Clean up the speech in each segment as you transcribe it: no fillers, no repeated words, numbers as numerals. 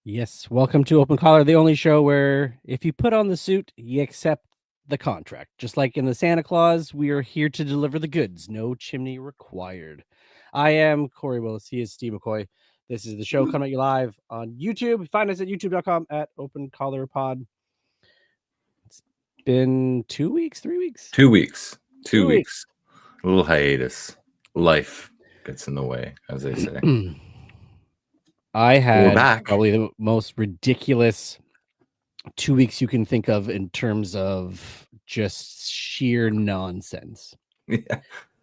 Yes, welcome to Open Collar, the only show where if you put on the suit, you accept the contract. Just like in the Santa Claus, we are here to deliver the goods, no chimney required. I am Cory Goes. He is Steve McCoy. This is the show coming at you live on YouTube. Find us at youtube.com at Open Collar Pod. It's been 2 weeks, 3 weeks? 2 weeks. 2 2 weeks. A little hiatus. Life gets in the way, as they say. I We're had back. probably the most ridiculous 2 weeks you can think of in terms of just sheer nonsense. Yeah.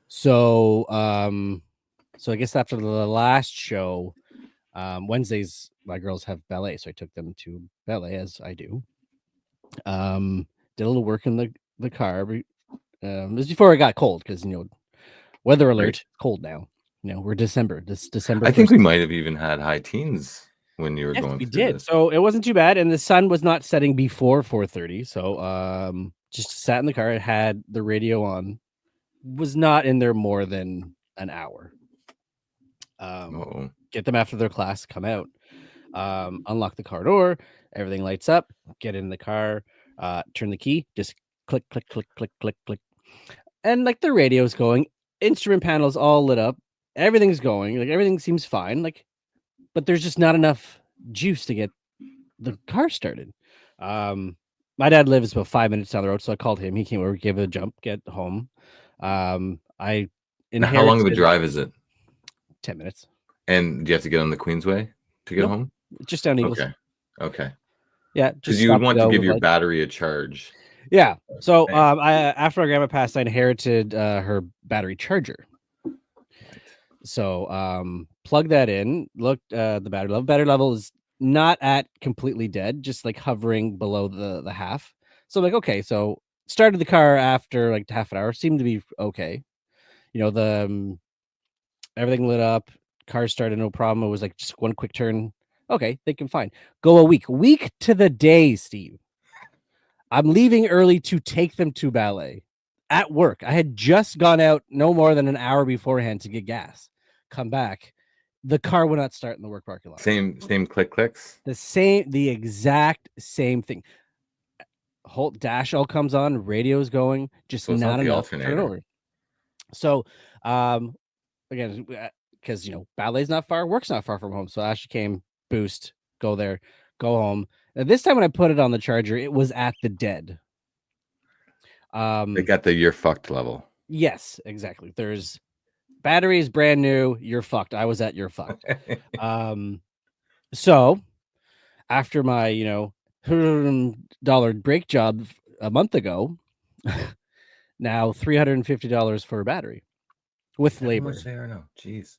So I guess after the last show, Wednesdays my girls have ballet, so I took them to ballet as I do. Did a little work in the car. It was before it got cold because weather alert, Right. cold now. We're December. This December. I think we might have even had high teens when you were going we through did. this. So it wasn't too bad, and the sun was not setting before 4:30. So just sat in the car. It had the radio on. Was not in there more than an hour. Get them after their class, come out, unlock the car door, everything lights up, get in the car, turn the key, just click, click, click, click, click, click. And like the radio's going, instrument panels all lit up, everything's going, like everything seems fine, but there's just not enough juice to get the car started. My dad lives about 5 minutes down the road, so I called him. He came over, gave it a jump, get home. I inherited. How long of a drive is it? 10 minutes. And do you have to get on the Queensway to get home? Just down Eagles. Okay. Yeah, because you would want to give your battery a charge. Yeah. So after my grandma passed, I inherited her battery charger. Right. So plug that in. Look, the battery level. Battery level is not at completely dead, just like hovering below the half. So I'm like, okay, so started the car after like half an hour, seemed to be okay. The everything lit up, car started, no problem. It was like just one quick turn. Okay, thinking fine. Go a week to the day, Steve. I'm leaving early to take them to ballet at work. I had just gone out no more than an hour beforehand to get gas. Come back. The car would not start in the work parking lot. Same clicks. The exact same thing. Whole dash all comes on, radio's going, just so not enough. Turn it over. So, again, because ballet's not far, work's not far from home. So Ashley came, boost, go there, go home. And this time when I put it on the charger, it was at the dead. They got the you're fucked level. Yes, exactly. There's battery is brand new. You're fucked. I was at you're fucked. So after my $100 brake job a month ago, now $350 for a battery with labor. How much they are now? Jeez.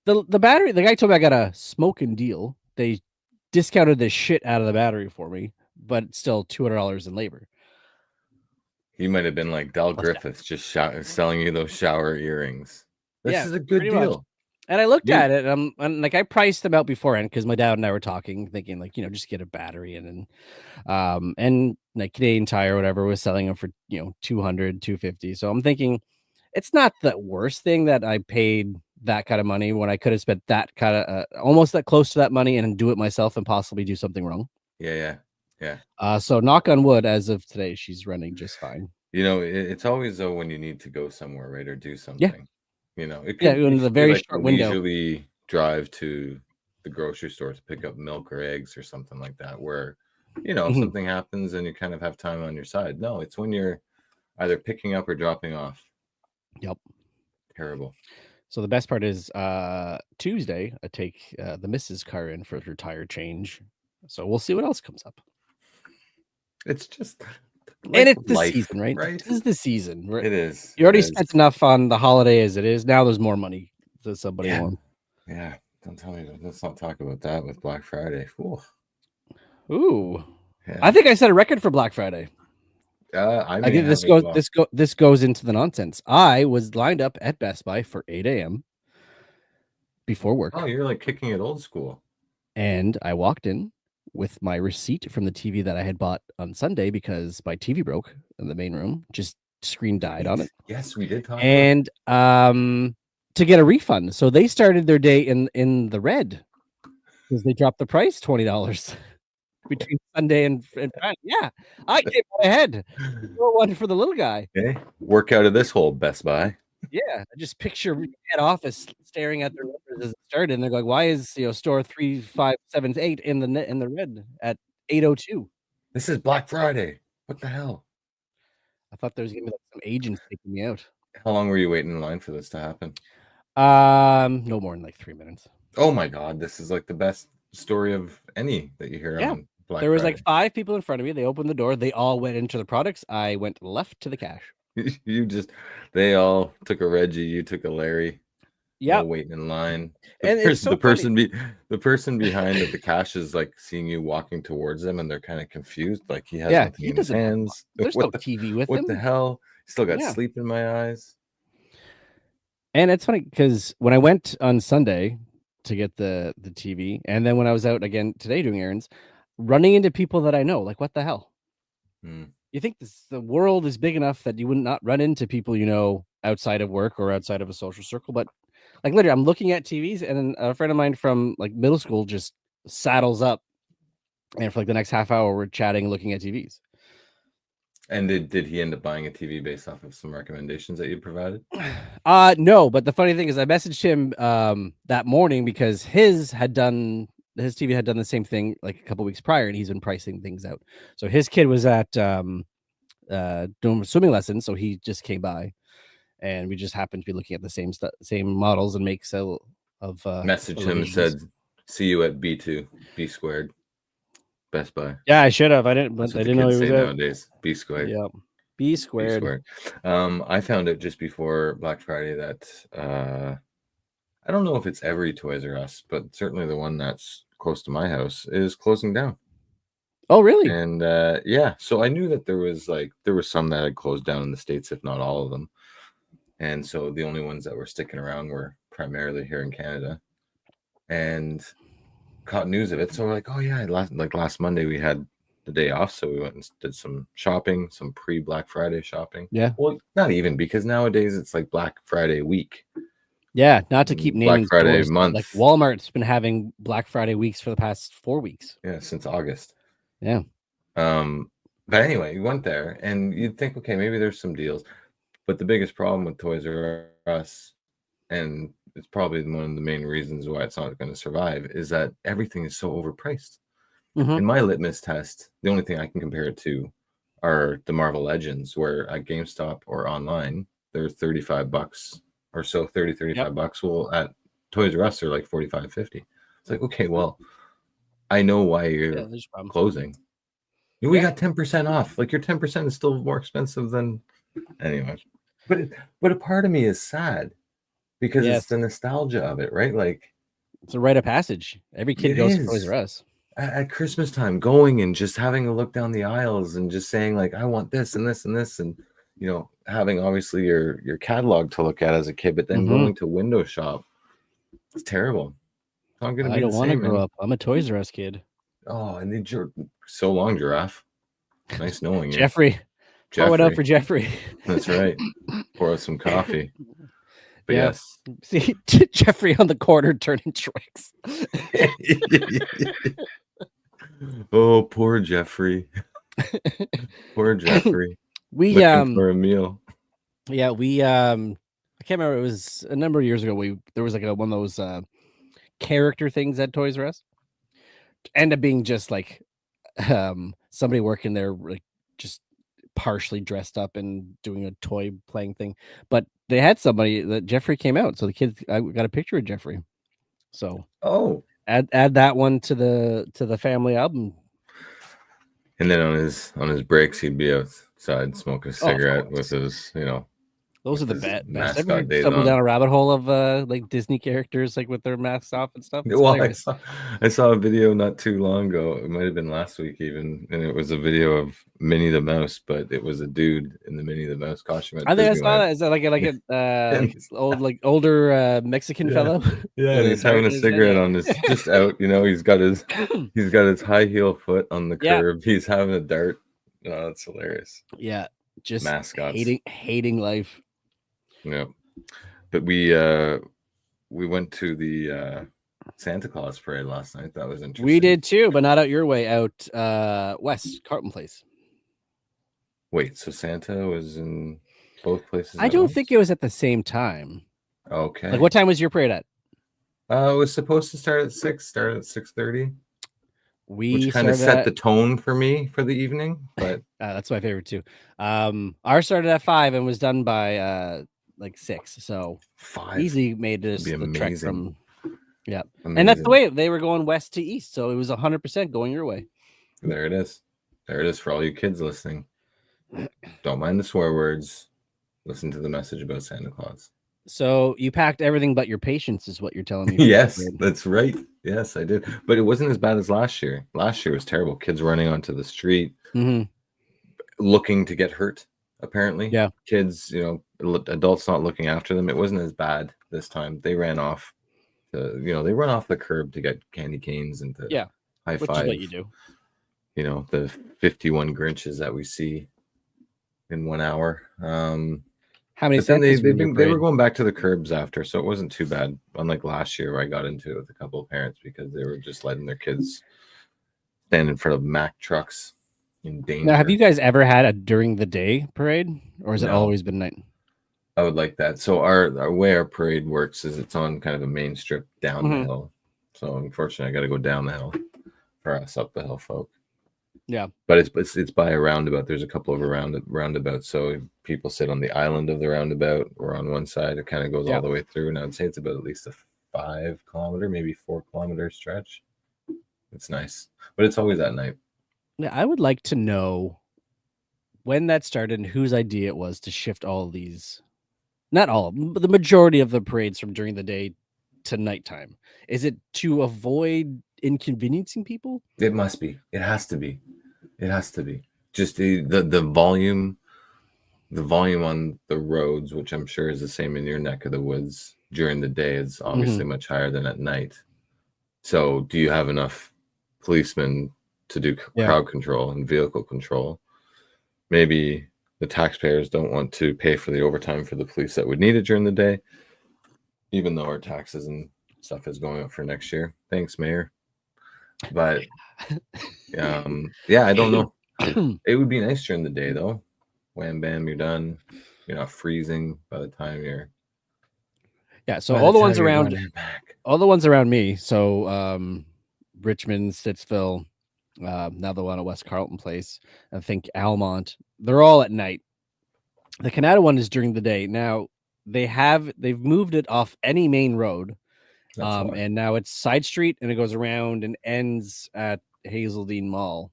The battery, the guy told me I got a smoking deal. They discounted the shit out of the battery for me, but still $200 in labor. He might have been like Del Griffiths, just selling you those shower earrings. This is a good deal. Much. And I looked at it, and I priced them out beforehand because my dad and I were talking, thinking just get a battery, and then and like Canadian Tire or whatever was selling them for $200, $250. So I'm thinking it's not the worst thing that I paid that kind of money when I could have spent that kind of almost that close to that money and do it myself and possibly do something wrong. Yeah. So knock on wood, as of today, she's running just fine. It's always though when you need to go somewhere, right, or do something. Yeah. It could in the very short window. Usually drive to the grocery store to pick up milk or eggs or something like that, where if something happens and you kind of have time on your side. No, it's when you're either picking up or dropping off. Yep. Terrible. So the best part is Tuesday, I take the Mrs. car in for her tire change. So we'll see what else comes up. It's just and it's the season, right? This is the season. It is. You already spent enough on the holiday as it is. Now there's more money that somebody wants. Yeah. Don't tell me. Let's not talk about that with Black Friday. Ooh. Yeah. I think I set a record for Black Friday. I think this goes into the nonsense. I was lined up at Best Buy for 8 a.m. before work. Oh, you're like kicking it old school. And I walked in with my receipt from the TV that I had bought on Sunday because my TV broke in the main room. Just screen died on it. Yes, we did talk and to get a refund. So they started their day in the red. because they dropped the price $20 between Sunday and Friday. Yeah, I came out ahead. One for the little guy. Okay, work out of this hole, Best Buy. Yeah, I just picture head office staring at their numbers as it started, and they're like, "Why is store 3578 in the red at 8:02?" This is Black Friday. What the hell? I thought there was gonna be like some agents taking me out. How long were you waiting in line for this to happen? No more than like 3 minutes. Oh my God, this is like the best story of any that you hear Yeah. on Black There was Friday. like 5 people in front of me. They opened the door. They all went into the products. I went left to the cash. They all took a Reggie. You took a Larry. Yeah, No waiting in line. and it's so funny. The person behind at the cash is like seeing you walking towards them, and they're kind of confused. Like he has nothing he in his doesn't have hands. there's no TV with What him. the hell? Still got Yeah. sleep in my eyes. And it's funny because when I went on Sunday to get the TV, and then when I was out again today doing errands, running into people that I know, like, what the hell? You think the world is big enough that you would not run into people you know outside of work or outside of a social circle, but like literally, I'm looking at TVs, and then a friend of mine from like middle school just saddles up, and for like the next half hour, we're chatting, looking at TVs. And did he end up buying a TV based off of some recommendations that you provided? No, but the funny thing is I messaged him that morning because his TV had done the same thing like a couple weeks prior, and he's been pricing things out. So his kid was at doing swimming lessons, so he just came by, and we just happened to be looking at the same models and makes of Messaged him and said, "See you at B2 B squared Best Buy." Yeah, I should have. I didn't, but That's what I the didn't know kids he was say out. nowadays. B squared. Yeah, B squared. I found it just before Black Friday that I don't know if it's every Toys R Us, but certainly the one that's close to my house is closing down. Oh, really? And yeah, so I knew that there was some that had closed down in the States, if not all of them. And so the only ones that were sticking around were primarily here in Canada. And caught news of it. So we're like, oh yeah, last Monday we had the day off, so we went and did some shopping, some pre-Black Friday shopping. Yeah. Well, not even, because nowadays it's like Black Friday week. Yeah, not to keep naming Black Friday stores, month. like Walmart's been having Black Friday weeks for the past 4 weeks. Yeah, since August. Yeah. But anyway, you went there and you'd think, okay, maybe there's some deals. But the biggest problem with Toys R Us, and it's probably one of the main reasons why it's not going to survive, is that everything is so overpriced. In my litmus test, the only thing I can compare it to are the Marvel Legends, where at GameStop or online, they're $35 or so, 35 bucks. Well, at Toys R Us, they're like 45, 50. It's like, okay, well, I know why you're closing. We got 10% off. Like your 10% is still more expensive than anyway. But a part of me is sad because it's the nostalgia of it, right? Like it's a rite of passage. Every kid goes to Toys R Us at Christmas time, going and just having a look down the aisles and just saying like, I want this and this and this, and having obviously your catalog to look at as a kid, but then going to window shop. It's terrible. I don't want to grow up. I'm a Toys R Us kid. Oh, and so long, Giraffe. Nice knowing you. Jeffrey. Pour it out for Jeffrey. That's right. Pour out some coffee. But yes. See Jeffrey on the corner turning tricks. Oh, poor Jeffrey. Poor Jeffrey. We looking for a meal. Yeah, we I can't remember. It was a number of years ago. There was like one of those character things at Toys R Us. End up being just like somebody working there, like just partially dressed up and doing a toy playing thing. But they had somebody that Jeffrey came out, so the kids, I got a picture of Jeffrey. So add that one to the family album. And then on his breaks, he'd be outside smoking a cigarette with his, Those are the best. Ever stumble down a rabbit hole of like Disney characters, like with their masks off and stuff? Well, I saw a video not too long ago. It might have been last week even, and it was a video of Minnie the Mouse, but it was a dude in the Minnie the Mouse costume. I think I saw that. Is that like an older Mexican fellow? Yeah, and he's having a cigarette on his just out. He's got his high heel foot on the curb. He's having a dart. Oh, that's hilarious. Yeah, just mascots hating life. Yeah, but we went to the Santa Claus parade last night. That was interesting. We did too, but not out your way, out west, Carlton Place. Wait, so Santa was in both places I at don't once? think it was at the same time. Okay. Like, what time was your parade at? It was supposed to start at 6, started at 6:30, We which kind of started set at the tone for me for the evening. But that's my favorite too. Ours started at 5 and was done by like 6. So 5 easy made would this be the trek amazing. from yeah. Amazing. And that's the way they were going west to east, so it was 100% going your way. There it is. There it is for all you kids listening. Don't mind the swear words. Listen to the message about Santa Claus. So you packed everything but your patience, is what you're telling me. Yes, that's right. Yes, I did. But it wasn't as bad as last year. Last year was terrible. Kids running onto the street, looking to get hurt, apparently. Yeah. Kids, adults not looking after them. It wasn't as bad this time. They ran off. They run off the curb to get candy canes and to high five. Which is what you do. The 51 Grinches that we see in 1 hour. How many? But then they were going back to the curbs after, so it wasn't too bad. Unlike last year, where I got into it with a couple of parents because they were just letting their kids stand in front of Mack trucks in danger. Now, have you guys ever had a during the day parade, or has it always been night? I would like that. So our way our parade works is it's on kind of a main strip down the hill. So unfortunately, I got to go down the hill for us up the hill folk. Yeah, but it's by a roundabout. There's a couple of roundabouts, so people sit on the island of the roundabout or on one side. It kind of goes all the way through, and I'd say it's about at least a 5 kilometer, maybe 4 kilometer stretch. It's nice, but it's always at night. Yeah, I would like to know when that started and whose idea it was to shift all of these, not all, but the majority of the parades from during the day to nighttime. Is it to avoid inconveniencing people? It must be. It has to be. It has to be. Just the volume on the roads, which I'm sure is the same in your neck of the woods during the day, is obviously much higher than at night. So do you have enough policemen to do crowd control and vehicle control? Maybe the taxpayers don't want to pay for the overtime for the police that would need it during the day, even though our taxes and stuff is going up for next year. Thanks, Mayor. But I don't know. It would be nice during the day though. Wham bam, you're done. You're not freezing by the time you're so all the ones around me, so Richmond, Stittsville, now the one at West Carlton Place, I think Almont, they're all at night. The Canada one is during the day. Now they've moved it off any main road. And now it's side street and it goes around and ends at Hazeldean Mall.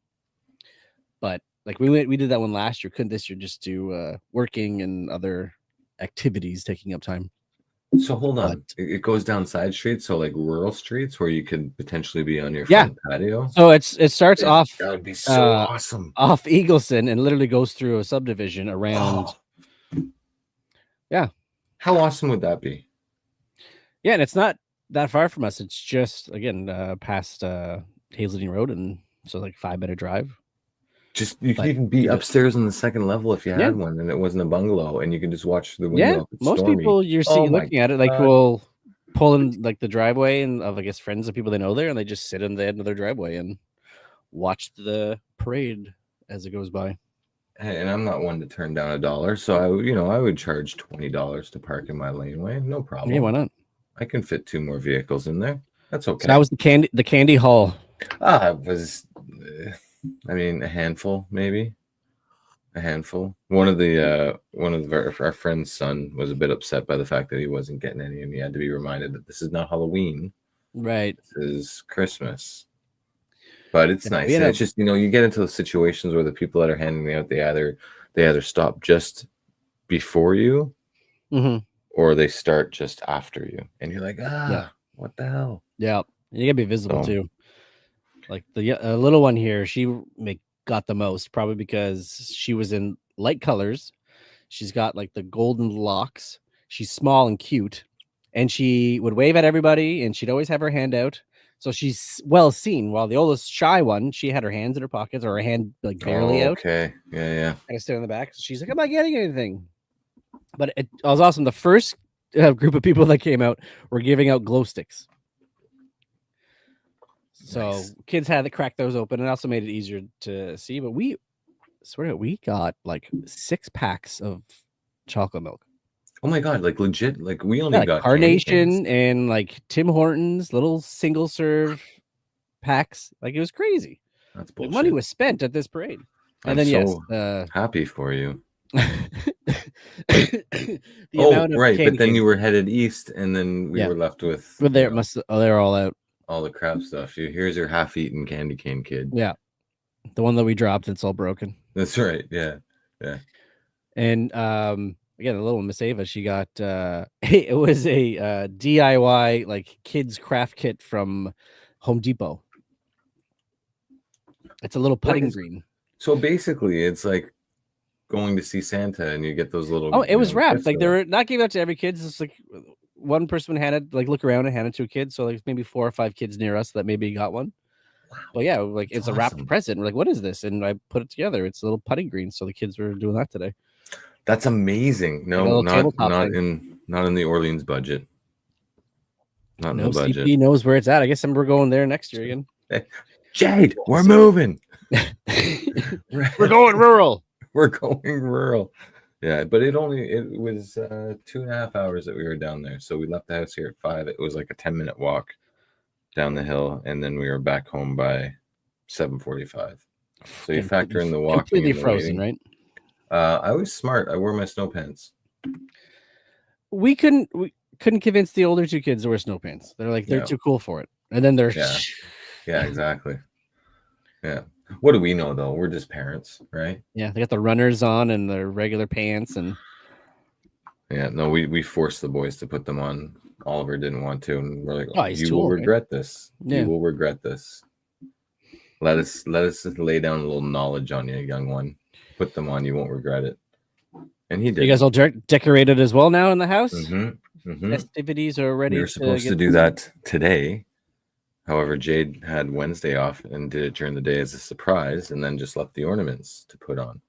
But like we did that one last year. Couldn't this year just do working and other activities taking up time? So hold on, it goes down side streets, so like rural streets where you could potentially be on your front patio. So it starts off. That would be so awesome. Off Eagleson and literally goes through a subdivision around. Yeah. How awesome would that be? Yeah, and it's not that far from us. It's just again past Hazeldean Road, and so like 5-minute drive. Just you can even be upstairs on the second level if you had one, and it wasn't a bungalow, and you can just watch the window. Yeah, most people you're seeing looking at it like will pull in like the driveway and of I guess friends and people they know there, and they just sit in the end of their driveway and watch the parade as it goes by. Hey, and I'm not one to turn down $1, so I would charge $20 to park in my laneway. No problem. Yeah, why not? I can fit 2 more vehicles in there. That's okay. So that was the candy haul. It was, a handful, maybe. A handful. One of our friend's son was a bit upset by the fact that he wasn't getting any, and he had to be reminded that this is not Halloween. Right. This is Christmas. But it's nice. And it's just, you get into the situations where the people that are handing out, they either stop just before you or they start just after you. And you're like, what the hell? Yeah. You gotta be visible too. Like the little one here, she got the most, probably because she was in light colors. She's got like the golden locks. She's small and cute. And she would wave at everybody and she'd always have her hand out. So she's well seen. While the oldest shy one, she had her hands in her pockets or her hand like barely out. Okay. Yeah. Kind of stood in the back. She's like, I'm not getting anything. But it was awesome. The first group of people that came out were giving out glow sticks. So Nice. kids had to crack those open, and also made it easier to see. But we swear we got like 6 packs of chocolate milk. Oh my god, like legit. Like we Yeah, only like got candy canes. Carnation and like Tim Hortons little single serve packs. Like it was crazy. That's Like money bullshit. was spent at this parade. And I'm then yes, so happy for you. the Oh, amount of right. But candy then canes. you were headed east, and then we Yeah, were left with, but they're all out. all the crap stuff. Here's your half-eaten candy cane kid. Yeah, the one that we dropped, it's all broken. That's right. Yeah. Yeah. And again, the little Miss Ava, she got it was a DIY like kids craft kit from Home Depot. It's a little putting green. So basically, it's like going to see Santa, and you get those little. Oh, it was wrapped. gifts Like for they them. were not giving out to every kid. It's like one person would hand it, like look around and hand it to a kid. So like maybe 4 or 5 kids near us that maybe got one. But yeah, like That's it's a wrapped awesome. present. We're like, what is this? And I put it together. It's a little putting green. So the kids were doing that today. That's amazing. Like a No, little tabletop thing. not in the Orleans budget. Not in No, the budget. CP knows where it's at. I guess we're going there next year again. Jade, we're moving. We're going rural. We're going rural. Yeah, but it was 2.5 hours that we were down there. So we left the house here at 5. It was like a 10-minute walk down the hill, and then we were back home by 7:45. So you factor in the walking, completely and the frozen, waiting. right? I was smart. I wore my snow pants. We couldn't convince the older 2 kids to wear snow pants. They're like they're too cool for it, and then they're yeah, exactly. Yeah. What do we know though? We're just parents, right? Yeah, they got the runners on and their regular pants, and yeah, no, we forced the boys to put them on. Oliver didn't want to, and we're like, oh, he's you too will old, right? regret this. Yeah. You will regret this. Let us just lay down a little knowledge on you, young one. Put them on, you won't regret it. And he did. You guys all decorated as well now in the house. Mm-hmm. Festivities are ready. We were supposed to do that today. However, Jade had Wednesday off and did it during the day as a surprise, and then just left the ornaments to put on.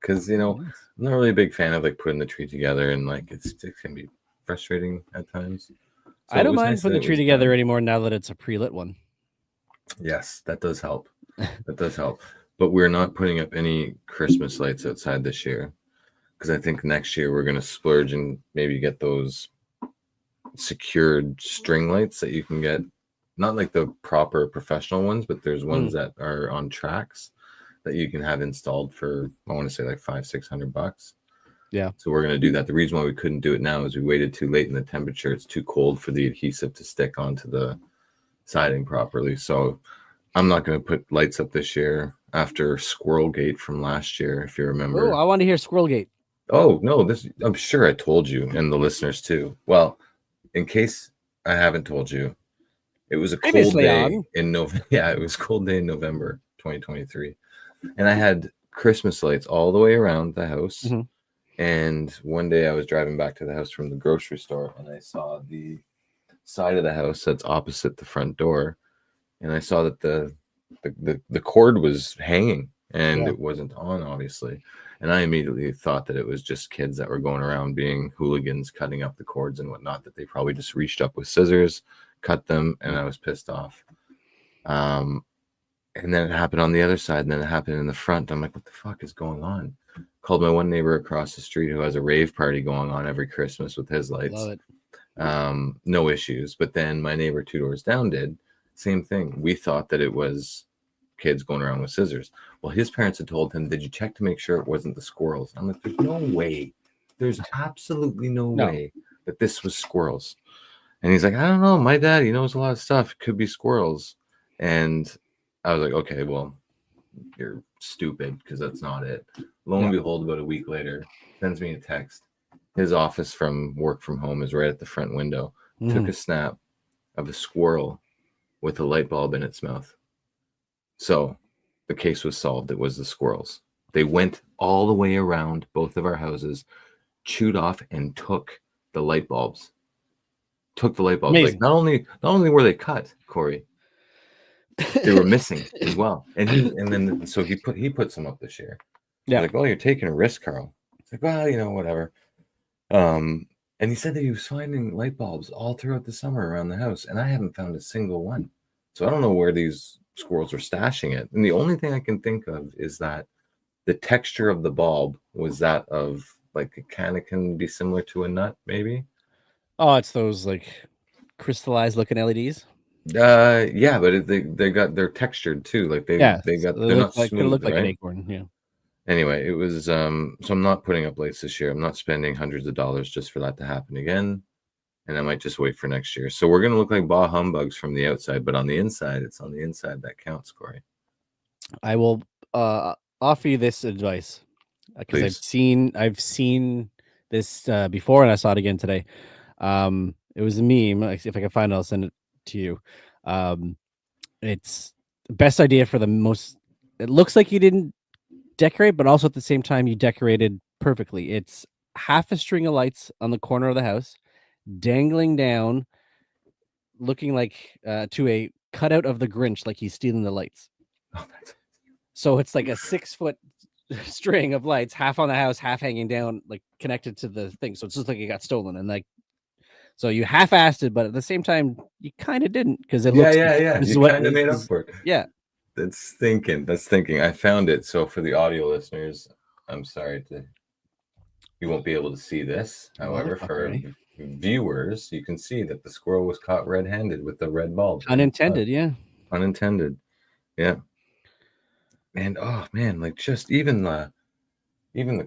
Because I'm not really a big fan of like putting the tree together, and like it can be frustrating at times. So I don't mind putting the tree together anymore now that it's a pre-lit one. Yes, that does help. That does help. But we're not putting up any Christmas lights outside this year, because I think next year we're going to splurge and maybe get those secured string lights that you can get. Not like the proper professional ones, but there's ones that are on tracks that you can have installed for, I want to say like $500-600. Yeah. So we're going to do that. The reason why we couldn't do it now is we waited too late in the temperature. It's too cold for the adhesive to stick onto the siding properly. So I'm not going to put lights up this year after Squirrel Gate from last year, if you remember. Oh, I want to hear Squirrel Gate. Oh, no, I'm sure I told you, and the listeners too. Well, in case I haven't told you, it was a cold day in November. Yeah, it was a cold day in November 2023. And I had Christmas lights all the way around the house. Mm-hmm. And one day I was driving back to the house from the grocery store, and I saw the side of the house that's opposite the front door. And I saw that the cord was hanging, and it wasn't on, obviously. And I immediately thought that it was just kids that were going around being hooligans, cutting up the cords and whatnot, that they probably just reached up with scissors, cut them, and I was pissed off. And then it happened on the other side, and then it happened in the front. I'm like, what the fuck is going on? Called my one neighbor across the street who has a rave party going on every Christmas with his lights. Love it. No issues. But then my neighbor 2 doors down did. Same thing. We thought that it was kids going around with scissors. Well, his parents had told him, did you check to make sure it wasn't the squirrels? I'm like, there's no way. There's absolutely no way that this was squirrels. And he's like, I don't know. My dad, he knows a lot of stuff. It could be squirrels. And I was like, okay, well, you're stupid, because that's not it. Lo and behold, about a week later, sends me a text. His office from work from home is right at the front window. Took a snap of a squirrel with a light bulb in its mouth. So the case was solved. It was the squirrels. They went all the way around both of our houses, chewed off and took the light bulbs. Amazing. Like not only were they cut, Corey, they were missing as well. And then he put some up this year. Yeah. Like, well, you're taking a risk, Carl. It's like, well, whatever. And he said that he was finding light bulbs all throughout the summer around the house, and I haven't found a single one. So I don't know where these squirrels were stashing it. And the only thing I can think of is that the texture of the bulb was that of like it kind of can be similar to a nut, maybe. Oh, it's those like crystallized looking LEDs. Yeah, but they're textured too. Like Yeah, they so got they they're look not like could smooth, look like an right? acorn. Yeah. Anyway, it was so I'm not putting up lights this year. I'm not spending hundreds of dollars just for that to happen again. And I might just wait for next year. So we're gonna look like bah humbugs from the outside, but on the inside, it's on the inside that counts, Cory. I will offer you this advice because Please. I've seen this before and I saw it again today. It was a meme. Like, if I can find it, I'll send it to you. It's the best idea for the most. It looks like you didn't decorate, but also at the same time you decorated perfectly. It's half a string of lights on the corner of the house, dangling down, looking like to a cutout of the Grinch, like he's stealing the lights. Oh, So it's like a 6-foot string of lights, half on the house, half hanging down, like connected to the thing. So it's just like it got stolen, and like so you half-assed it, but at the same time you kind of didn't because it looks like yeah. this is You what kind of this made up is. for it. Yeah. That's thinking. That's thinking. I found it. So for the audio listeners, I'm sorry to you won't be able to see this. However, for Motherfucker, eh? viewers, you can see that the squirrel was caught red-handed with the red bulb. Unintended, yeah. Unintended. Yeah. And oh man, like just even the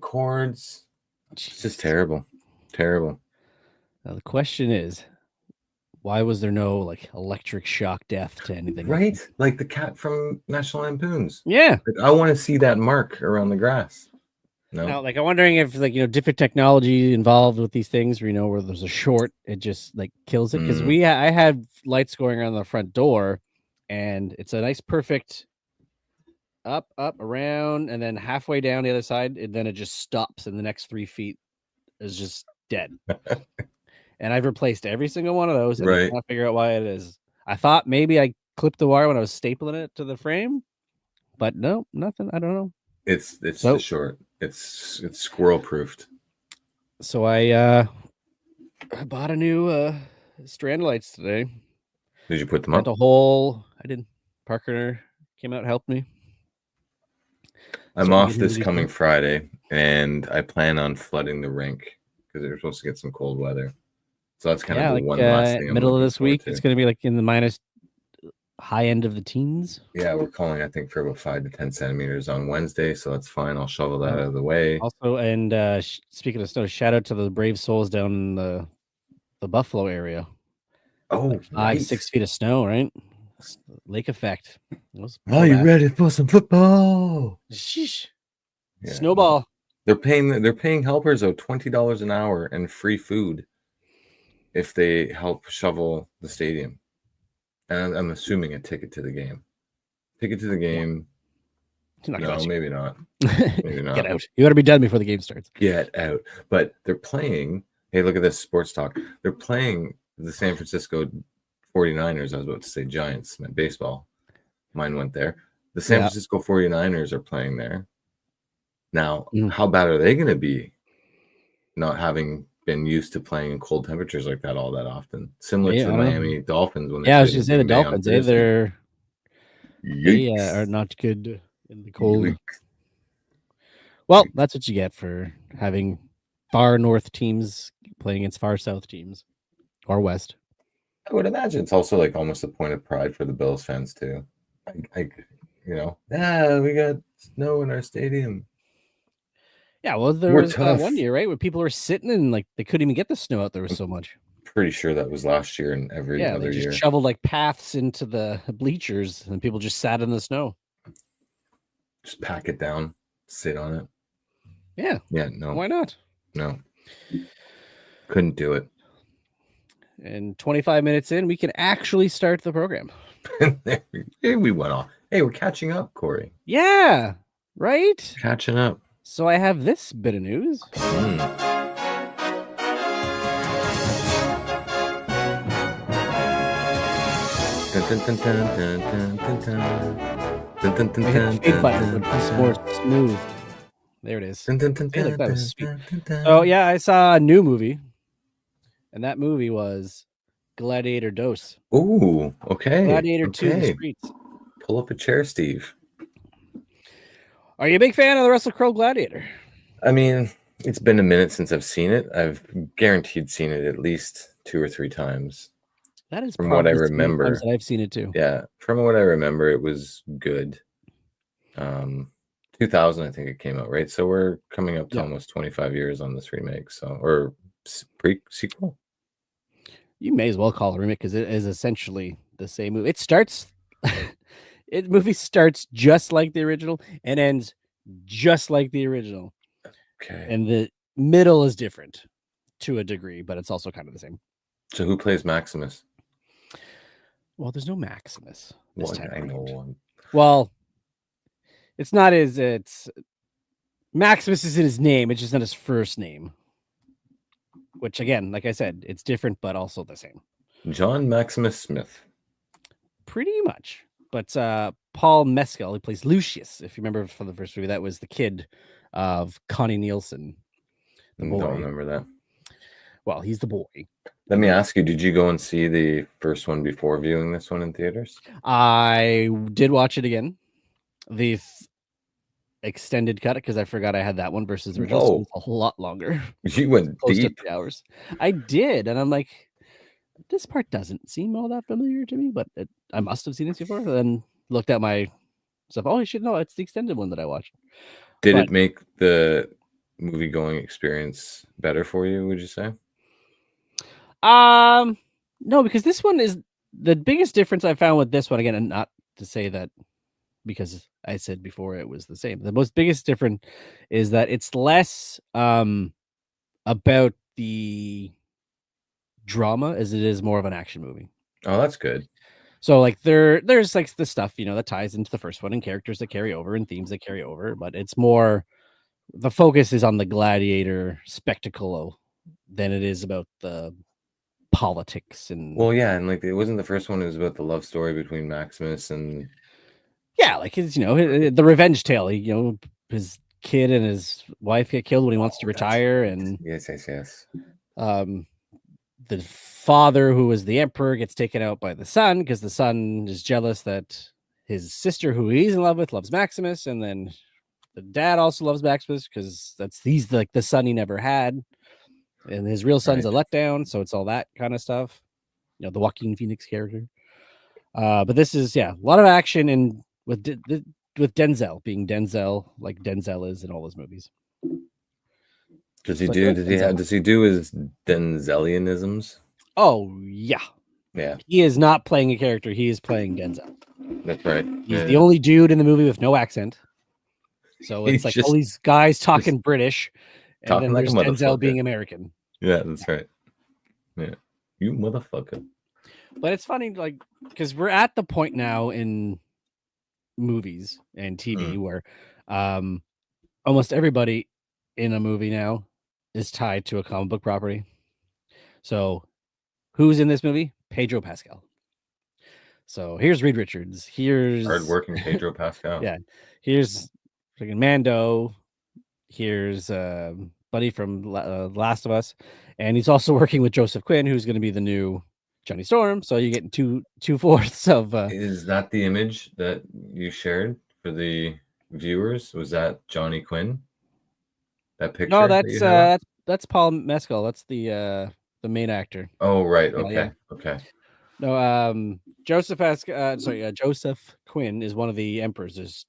chords. It's just terrible. Terrible. Now the question is, why was there no like electric shock death to anything? Right? Like the cat from National Lampoons. Yeah. Like, I want to see that mark around the grass. No. Now, like I'm wondering if like different technology involved with these things, where where there's a short, it just like kills it. Because I had lights going around the front door, and it's a nice perfect up, around, and then halfway down the other side, and then it just stops, and the next 3 feet is just dead. And I've replaced every single one of those, and I Right. can't figure out why it is. I thought maybe I clipped the wire when I was stapling it to the frame, but no, nothing. I don't know. It's the short. It's squirrel proofed. So I bought a new strand lights today. Did you put them Went up? a whole. I did. Parker came out, helped me. I'm Starting to off get this into coming these Friday, and I plan on flooding the rink because they're supposed to get some cold weather. So that's kind of the like one last thing I'm middle of looking this forward week. to. It's going to be like in the minus high end of the teens. Yeah, we're calling, I think, for about 5 to 10 centimeters on Wednesday, so that's fine. I'll shovel that out of the way. Also, and speaking of snow, shout out to the brave souls down in the Buffalo area. Oh, Like 5, right. 6 feet of snow, right? Lake effect. Are you ready for some football? Sheesh. Yeah, Snowball. They're paying helpers though $20 an hour and free food if they help shovel the stadium. And I'm assuming a ticket to the game. Ticket to the game. Yeah. No, maybe not. Maybe not. Get out. You gotta be done before the game starts. Get out. But they're playing. Hey, look at this sports talk. They're playing the San Francisco 49ers. I was about to say Giants, meant baseball. Mine went there. The San Francisco 49ers are playing there. Now, how bad are they going to be not having been used to playing in cold temperatures like that all that often? Similar to the Miami Dolphins when they I was played going to in say the Green Bay on Dolphins, Thursday. they are not good in the cold. Yikes. Well, that's what you get for having far north teams playing against far south teams or west. I would imagine it's also like almost a point of pride for the Bills fans too. We got snow in our stadium. Yeah, well, there was that one year, right, where people were sitting and like they couldn't even get the snow out. There was so much. Pretty sure that was last year and every other they just year. Shoveled like paths into the bleachers, and people just sat in the snow. Just pack it down, sit on it. Yeah. Yeah. No. Why not? No. Couldn't do it. And 25 minutes in, we can actually start the program. Hey, we went off. Hey, we're catching up, Cory. Yeah, right? Catching up. So I have this bit of news. More smooth. There it is. Like that was sweet. So yeah, I saw a new movie, and that movie was Gladiator Dose. Ooh, okay. Gladiator 2, The Okay. Streets. Pull up a chair, Steve. Are you a big fan of the Russell Crowe Gladiator? I mean, it's been a minute since I've seen it. I've guaranteed seen it at least 2 or 3 times. That is From what I probably so many times remember. that I've seen it too. Yeah, from what I remember, it was good. 2000, I think it came out, right? So we're coming up to Yeah. almost 25 years on this remake, so or pre-sequel. You may as well call it a remake because it is essentially the same movie. It starts, movie starts just like the original and ends just like the original, Okay. and the middle is different to a degree, but it's also kind of the same. So who plays Maximus? Well, there's no Maximus this What time I around. know. Well, it's not his. It's Maximus is in his name. It's just not his first name. Which again, like I said, it's different but also the same. John Maximus Smith. Pretty much. But Paul Mescal, he plays Lucius. If you remember from the first movie, that was the kid of Connie Nielsen, the boy. Don't remember that. Well, he's the boy. Let me ask you, did you go and see the first one before viewing this one in theaters? I did watch it again. The extended cut, because I forgot I had that one versus the original. So it was a whole lot longer. You went Close deep. to 3 hours. I did, and I'm like, this part doesn't seem all that familiar to me, but I must have seen this before. And then looked at my stuff. Oh, I should know. It's the extended one that I watched. Did it make the movie going experience better for you, would you say? No, because this one is the biggest difference I found with this one, again, and not to say that because I said before it was the same. The most biggest difference is that it's less about the drama as it is more of an action movie. Oh, that's good. So like there's like the stuff, that ties into the first one and characters that carry over and themes that carry over, but it's more the focus is on the gladiator spectacle than it is about the politics and Well, yeah, and like it wasn't the first one, it was about the love story between Maximus and like it's the revenge tale. His kid and his wife get killed when he wants to retire, and yes. The father, who was the emperor, gets taken out by the son because the son is jealous that his sister, who he's in love with, loves Maximus, and then the dad also loves Maximus because he's like the son he never had, and his real son's a letdown. So it's all that kind of stuff. The Joaquin Phoenix character. But this is a lot of action and with Denzel being Denzel, like Denzel is in all his movies. Does he do his Denzelianisms? Oh yeah. He is not playing a character. He is playing Denzel. That's right. He's the only dude in the movie with no accent. So it's like all these guys talking British, and then there's Denzel being American. Yeah, that's right. Yeah, you motherfucker. But it's funny, like, because we're at the point now in movies and TV where almost everybody in a movie now is tied to a comic book property. So who's in this movie? Pedro Pascal. So here's Reed Richards. Here's hardworking Pedro Pascal. Yeah. Here's freaking Mando. Here's Buddy from Last of Us. And he's also working with Joseph Quinn, who's going to be the new Johnny Storm. So you're getting 2/4 of Is that the image that you shared for the viewers? Was that Johnny Quinn? That picture? No, that's Paul Mescal. That's the main actor. Oh, right. Okay. Yeah. Okay. No, Joseph Quinn is one of the Emperor's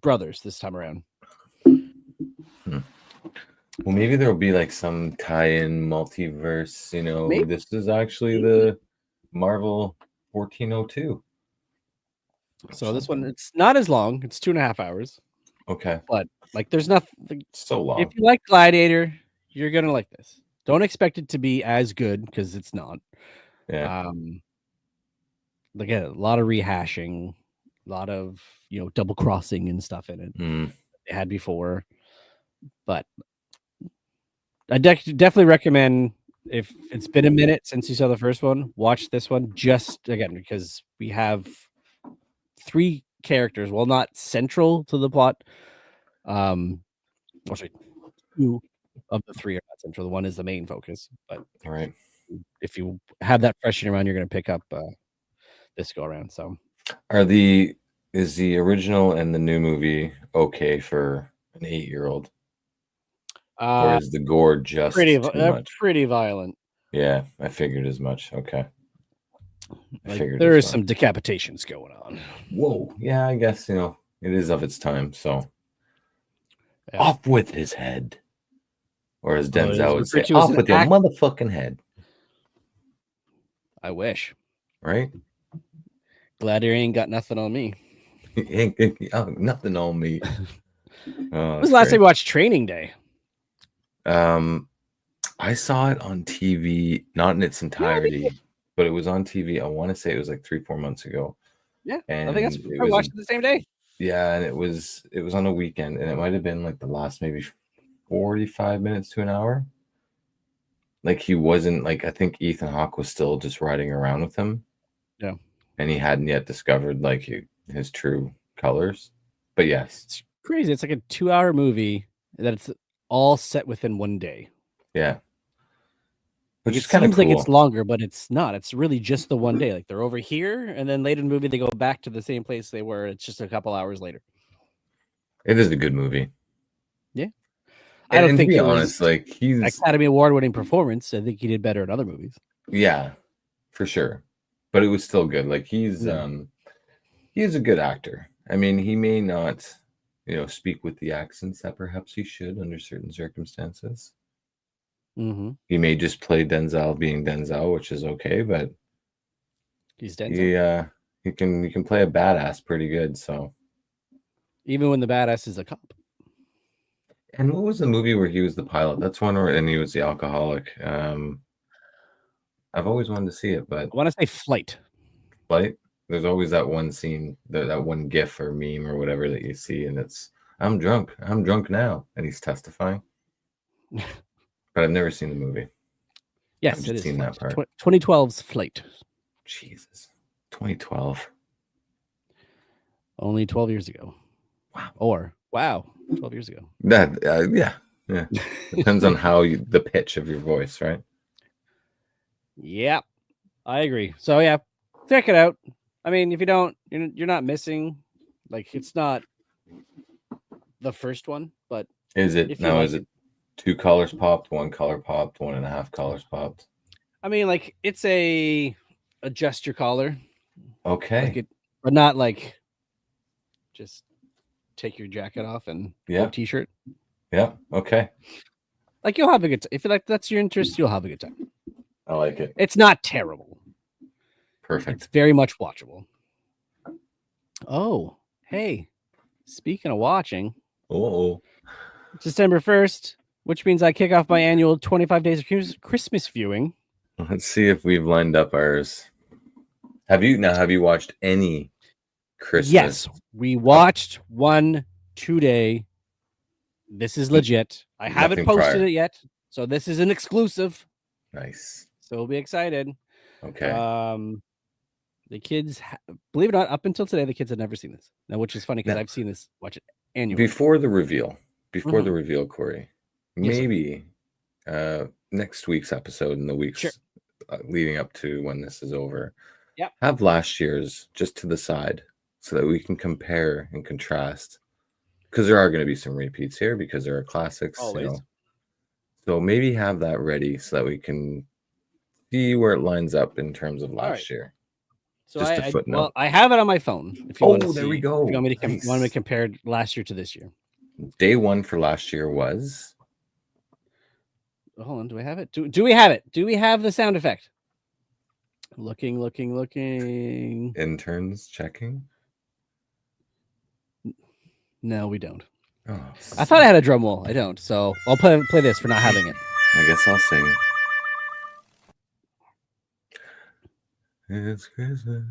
brothers this time around. Well, maybe there'll be like some tie-in multiverse, maybe. This is actually the Marvel 1402. So this one, it's not as long. It's 2.5 hours. Okay. But like there's nothing so long. If you like Gladiator, you're gonna like this. Don't expect it to be as good because it's not. Yeah. Again, a lot of rehashing, a lot of double crossing and stuff in it. They had before. But I definitely recommend, if it's been a minute since you saw the first one, watch this one just again because we have 3 characters, well, not central to the plot. Sorry, 2 of the 3 are not central. The one is the main focus. But all right, if you have that fresh in your mind, you're going to pick up this go around. So, is the original and the new movie okay for an 8-year-old, or is the gore just too much? pretty violent. Yeah, I figured as much. Okay, There is some decapitations going on. Whoa, yeah, I guess it is of its time. So, off with his head, or as Denzel would say, off with your motherfucking head. I wish. Right? Gladiator ain't got nothing on me. Nothing on me. When was the last time you watched Training Day? I saw it on TV, not in its entirety, but it was on TV. I want to say it was like 3-4 months ago. Yeah, and I think I watched it the same day. Yeah, and it was on a weekend, and it might have been like the last maybe 45 minutes to an hour. Like he wasn't like, I think Ethan Hawke was still just riding around with him. Yeah, and he hadn't yet discovered like his true colors. But yes, it's crazy. It's like a 2-hour movie that it's all set within one day. Yeah. Which it seems like it's longer, but it's not. It's really just the one day. Like they're over here, and then later in the movie they go back to the same place they were. It's just a couple hours later. It is a good movie. Yeah, I don't think to be honest, like he's Academy Award-winning performance. I think he did better in other movies. Yeah, for sure, but it was still good. Like he's a good actor. I mean, he may not, speak with the accents that perhaps he should under certain circumstances. Mm-hmm. He may just play Denzel being Denzel, which is okay, but he's Denzel. He can play a badass pretty good. So even when the badass is a cop. And what was the movie where he was the pilot? That's one where and he was the alcoholic. I've always wanted to see it, but I want to say Flight. Flight. There's always that one scene, that one GIF or meme or whatever that you see, and it's I'm drunk now, and he's testifying. But I've never seen the movie. Yes, I've just seen that part. 2012's Flight. Jesus, 2012. Only 12 years ago. Wow. Wow, 12 years ago. That yeah. Depends on how the pitch of your voice, right? Yeah, I agree. So yeah, check it out. I mean, if you don't, you're not missing. Like it's not the first one, but is it now? Is it 2 colors popped, 1 color popped, 1.5 colors popped? I mean, like it's a adjust your collar. Okay. But not like just take your jacket off and t-shirt. Yeah. Okay. Like you'll have a good time. If you like that's your interest, you'll have a good time. I like it. It's not terrible. Perfect. It's very much watchable. Oh, hey. Speaking of watching. Oh. December 1st, which means I kick off my annual 25 days of Christmas viewing. Let's see if we've lined up ours. Have you watched any Christmas? Yes, we watched one today. This is legit. I haven't posted it yet, so this is an exclusive. Nice. So we'll be excited. Okay. The kids, believe it or not, up until today, the kids had never seen this. Now, which is funny because I've seen this, watch it annually. Before the reveal, Cory, maybe next week's episode and the weeks leading up to when this is over, have last year's just to the side so that we can compare and contrast. Because there are going to be some repeats here because there are classics. Always. So maybe have that ready so that we can see where it lines up in terms of last year. So just a footnote. I have it on my phone. If you want to see, there we go. If you want me to compare last year to this year. Day one for last year was. Hold on. Do we have it? Do we have it? Do we have the sound effect? Looking. Interns checking. No, we don't. Oh, I thought I had a drum roll. I don't. So I'll play this for not having it. I guess I'll sing. It's Christmas.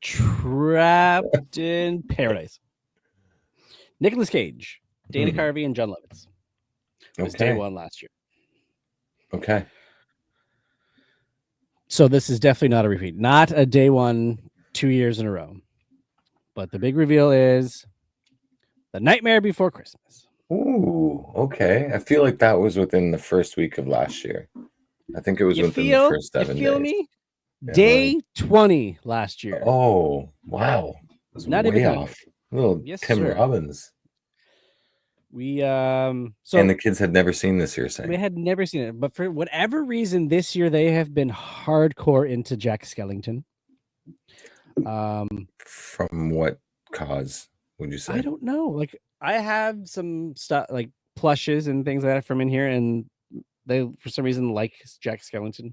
Trapped in Paradise. Nicolas Cage, Dana Carvey, and John Lovitz. It was day one last year. Okay. So this is definitely not a repeat. Not a day one 2 years in a row. But the big reveal is The Nightmare Before Christmas. Ooh, okay. I feel like that was within the first week of last year. I think it was You within the feel? first You 7 feel days. me? Yeah, Day 20 last year. oh wow, that's Not even way 20 off. days. Oh wow, that's Not even way 20 off. days. Little Yes, Tim sir. Robbins. We And so the kids had never seen this, you're we saying? had never seen it, but for whatever reason this year they have been hardcore into Jack Skellington. From what cause would you I say? don't know. Like I have some stuff like plushes and things like that from in here, and they for some reason like Jack Skellington.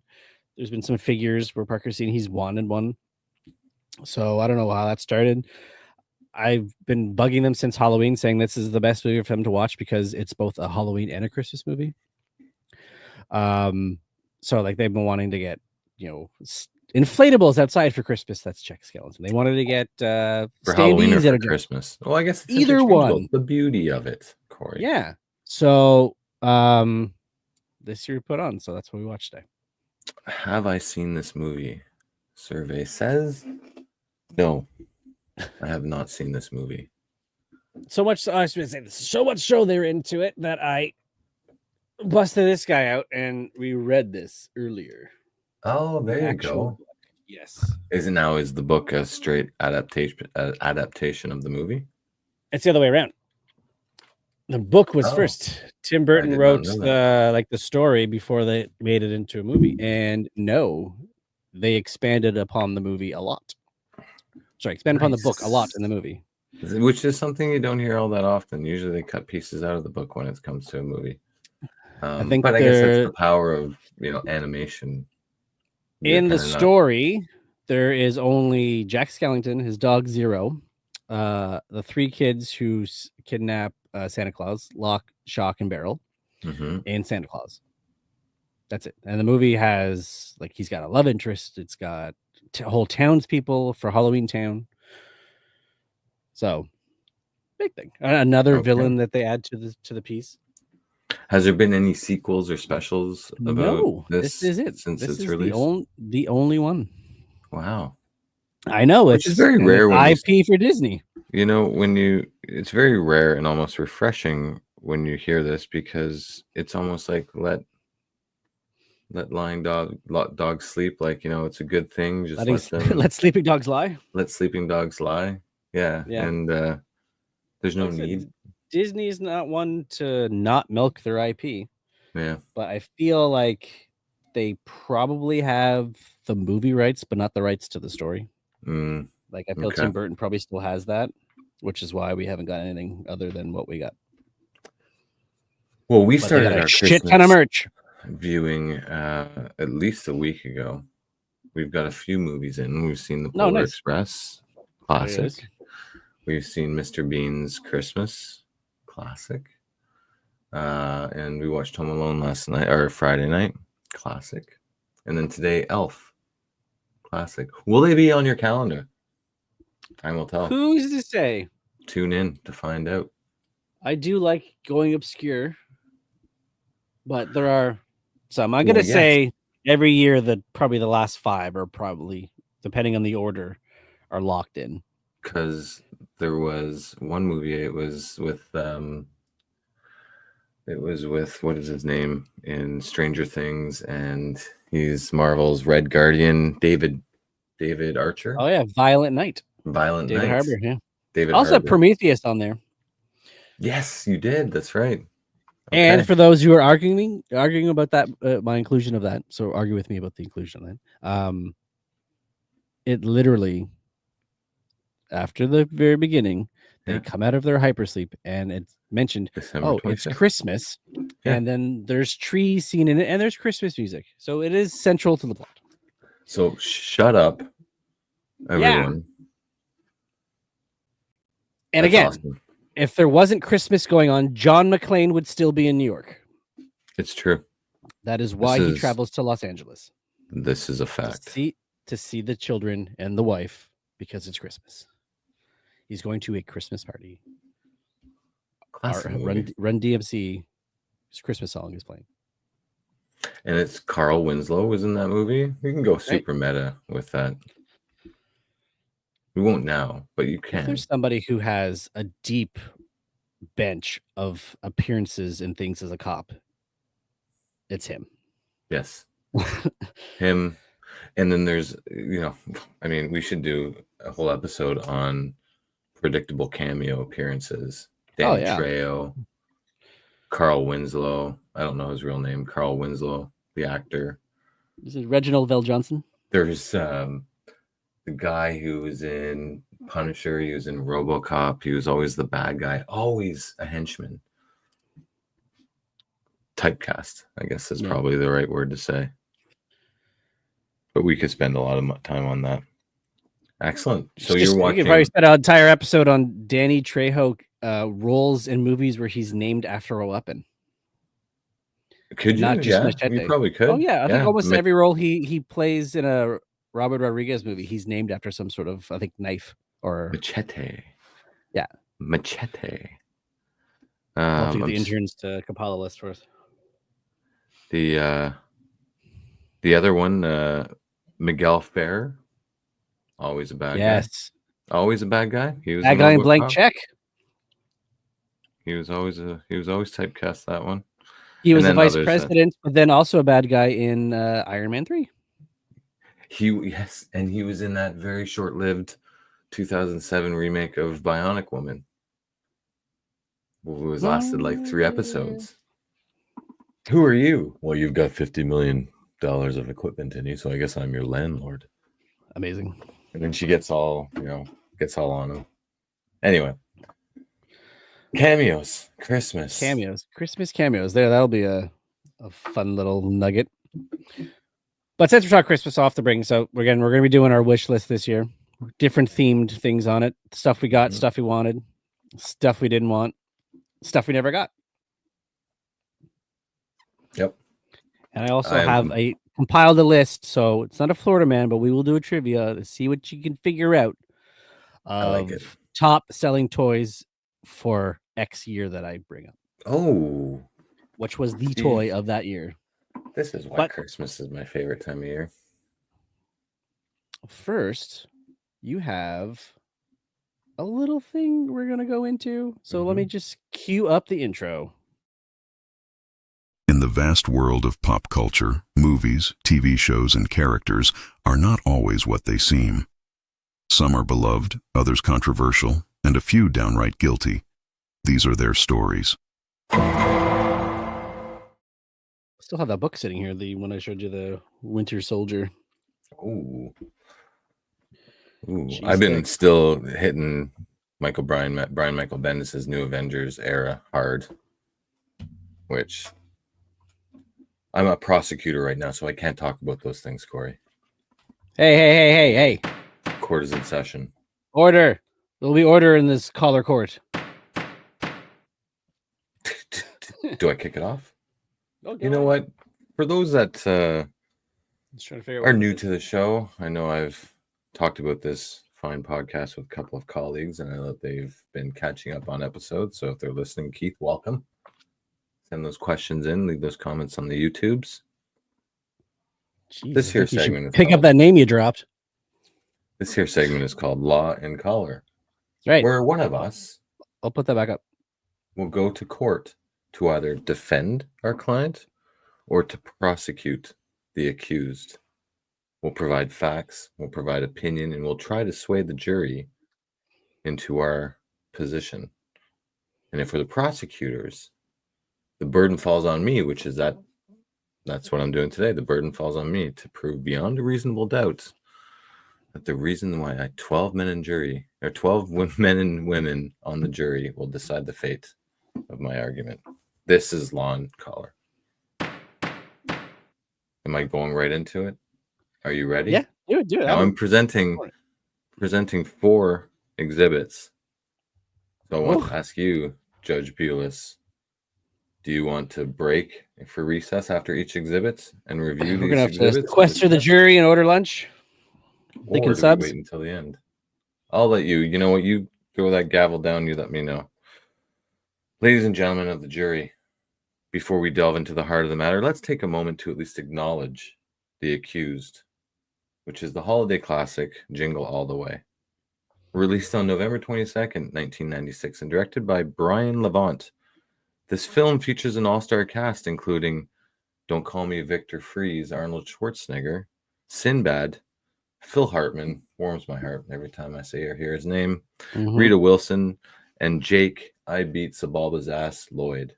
There's been some figures where Parker's seen he's wanted one. So I don't know how that started. I've been bugging them since Halloween, saying this is the best movie for them to watch because it's both a Halloween and a Christmas movie. So like they've been wanting to get, inflatables outside for Christmas. That's Jack Skellington. They wanted to get For Halloween or standees that for are Jack. Christmas? Well, I guess it's Either interchangeable. one. The beauty of it, Corey. Yeah. So this year we put on, so that's what we watched today. Have I seen this movie? Survey says no. I have not seen this movie. So much. I was going to say this. So much so they're into it that I busted this guy out and we read this earlier. Oh, there you go. Book. Yes. Is the book a straight adaptation of the movie? It's the other way around. The book was first. Tim Burton wrote the story before they made it into a movie, and no, they expanded upon the movie a lot. Sorry, expanded upon the book a lot in the movie, which is something you don't hear all that often. Usually, they cut pieces out of the book when it comes to a movie. I think, but I guess that's the power of animation. In the story, there is only Jack Skellington, his dog Zero, the three kids who kidnap Santa Claus, Lock, Shock, and Barrel, and Santa Claus. That's it. And the movie has he's got a love interest. It's got whole townspeople for Halloween Town. So big thing. Another villain that they add to the piece. Has there been any sequels or specials about this is it since this its is release? The only one. Wow. I know, which is very rare when IP for Disney. It's very rare and almost refreshing when you hear this, because it's almost like let lying dogs sleep. It's a good thing. Just let sleeping dogs lie. Let sleeping dogs lie. Yeah. And there's no need. Disney is not one to not milk their IP. Yeah. But I feel like they probably have the movie rights, but not the rights to the story. I feel Tim Burton probably still has that, which is why we haven't got anything other than what we got. Well, we started our shit ton of merch viewing at least a week ago. We've got a few movies in. We've seen The Polar Express, classic. We've seen Mr. Bean's Christmas, classic. And we watched Home Alone Friday night, classic. And then today, Elf, classic. Will they be on your calendar? Time will tell. Who's to say? Tune in to find out. I do like going obscure, but there are some. I'm gonna say every year that probably the last 5 are probably, depending on the order, are locked in. Because there was one movie. It was with what is his name in Stranger Things, and he's Marvel's Red Guardian, David Archer. Oh yeah, Violent Night. David Harbour, yeah. David also have Prometheus on there. Yes, you did. That's right. Okay. And for those who are arguing about that, my inclusion of that, so argue with me about the inclusion of that. It literally, after the very beginning, they come out of their hypersleep and it's mentioned, December 25th. It's Christmas. Yeah. And then there's trees seen in it and there's Christmas music. So it is central to the plot. So shut up, everyone. Yeah. And again, awesome. If there wasn't Christmas going on, John McClane would still be in New York. It's true. That is why he travels to Los Angeles. This is a fact. To see the children and the wife, because it's Christmas. He's going to a Christmas party. Run DMC, his Christmas song is playing. And it's Carl Winslow was in that movie. You can go super meta with that. We won't now, but you can. If there's somebody who has a deep bench of appearances and things as a cop, it's him. Yes. Him. And then there's, I mean, we should do a whole episode on predictable cameo appearances. Oh Danny yeah. Trejo, Carl Winslow. I don't know his real name. Carl Winslow, the actor. This is Reginald Vell Johnson. There's the guy who was in Punisher. He was in RoboCop. He was always the bad guy, always a henchman. Typecast, I guess, is probably the right word to say. But we could spend a lot of time on that. Excellent. So you're watching. You could probably spend an entire episode on Danny Trejo roles in movies where he's named after a weapon. Could you? Not just Machete. You probably could. Oh yeah, I think almost every role he plays in a Robert Rodriguez movie, he's named after some sort of, I think, knife or Machete. Yeah, Machete. I'll have to get the interns to compile the list for us. The other one, Miguel Ferrer, always a bad guy. Always a bad guy. He was bad guy in Blank Check. He was always typecast that one. He was the vice president, but then also a bad guy in Iron Man 3. And he was in that very short-lived 2007 remake of Bionic Woman. It was lasted like 3 episodes. Who are you? Well, you've got $50 million of equipment in you, so I guess I'm your landlord. Amazing. And then she gets all on him. Anyway. Cameos. Christmas cameos. That'll be a fun little nugget. But since we're talking Christmas off the bring, so we're going to be doing our wish list this year. Different themed things on it. Stuff we got, stuff we wanted, stuff we didn't want, stuff we never got. Yep. And I also have compiled a list, so it's not a Florida man, but we will do a trivia to see what you can figure out of top selling toys for X year that I bring up. Oh. Which was the toy of that year. This is why Christmas is my favorite time of year. First, you have a little thing we're going to go into. So let me just cue up the intro. In the vast world of pop culture, movies, TV shows, and characters are not always what they seem. Some are beloved, others controversial, and a few downright guilty. These are their stories. Still have that book sitting here, the one I showed you, the Winter Soldier. Ooh. I've been still hitting Brian Michael Bendis' New Avengers era hard, which I'm a prosecutor right now, so I can't talk about those things, Cory. Hey. Court is in session. Order. There'll be order in this collar court. Do I kick it off? Okay. You know what? For those that are new to the show, I know I've talked about this fine podcast with a couple of colleagues, and I know that they've been catching up on episodes. So if they're listening, Keith, welcome. Send those questions in. Leave those comments on the YouTubes. Jeez, this here segment is pick up that name you dropped. This here segment is called Law and Collar. Right. Where one of us, I'll put that back up, will go to court to either defend our client or to prosecute the accused. We'll provide facts, we'll provide opinion, and we'll try to sway the jury into our position. And if we're the prosecutors, the burden falls on me, which is that's what I'm doing today. The burden falls on me to prove beyond a reasonable doubt that the reason why 12 men and women on the jury will decide the fate of my argument. This is Law and Collar. Am I going right into it? Are you ready? Yeah, do it. Now I'm presenting 4 exhibits. So I want to ask you, Judge Bulis, do you want to break for recess after each exhibit and review these exhibits? We're going to have to sequester the jury and order lunch. Or do we wait until the end? I'll let you. You know what? You throw that gavel down. You let me know. Ladies and gentlemen of the jury, before we delve into the heart of the matter, let's take a moment to at least acknowledge the accused, which is the holiday classic Jingle All the Way. Released on November 22nd, 1996, and directed by Brian Levant. This film features an all-star cast, including Don't Call Me Victor Freeze, Arnold Schwarzenegger, Sinbad, Phil Hartman, warms my heart every time I say or hear his name, Rita Wilson, and Jake, I Beat Sabalba's Ass, Lloyd.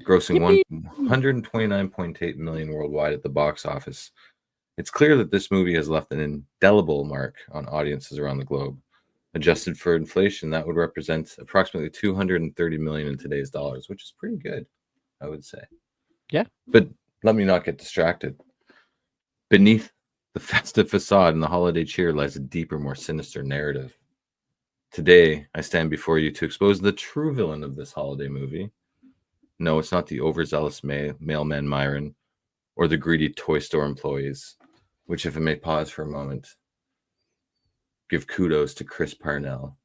Grossing Yippee! 129.8 million worldwide at the box office. It's clear that this movie has left an indelible mark on audiences around the globe. Adjusted for inflation, that would represent approximately 230 million in today's dollars, which is pretty good, I would say. Yeah. But let me not get distracted. Beneath the festive facade and the holiday cheer lies a deeper, more sinister narrative. Today, I stand before you to expose the true villain of this holiday movie. No, it's not the overzealous mailman Myron or the greedy toy store employees, which, if I may pause for a moment, give kudos to Chris Parnell,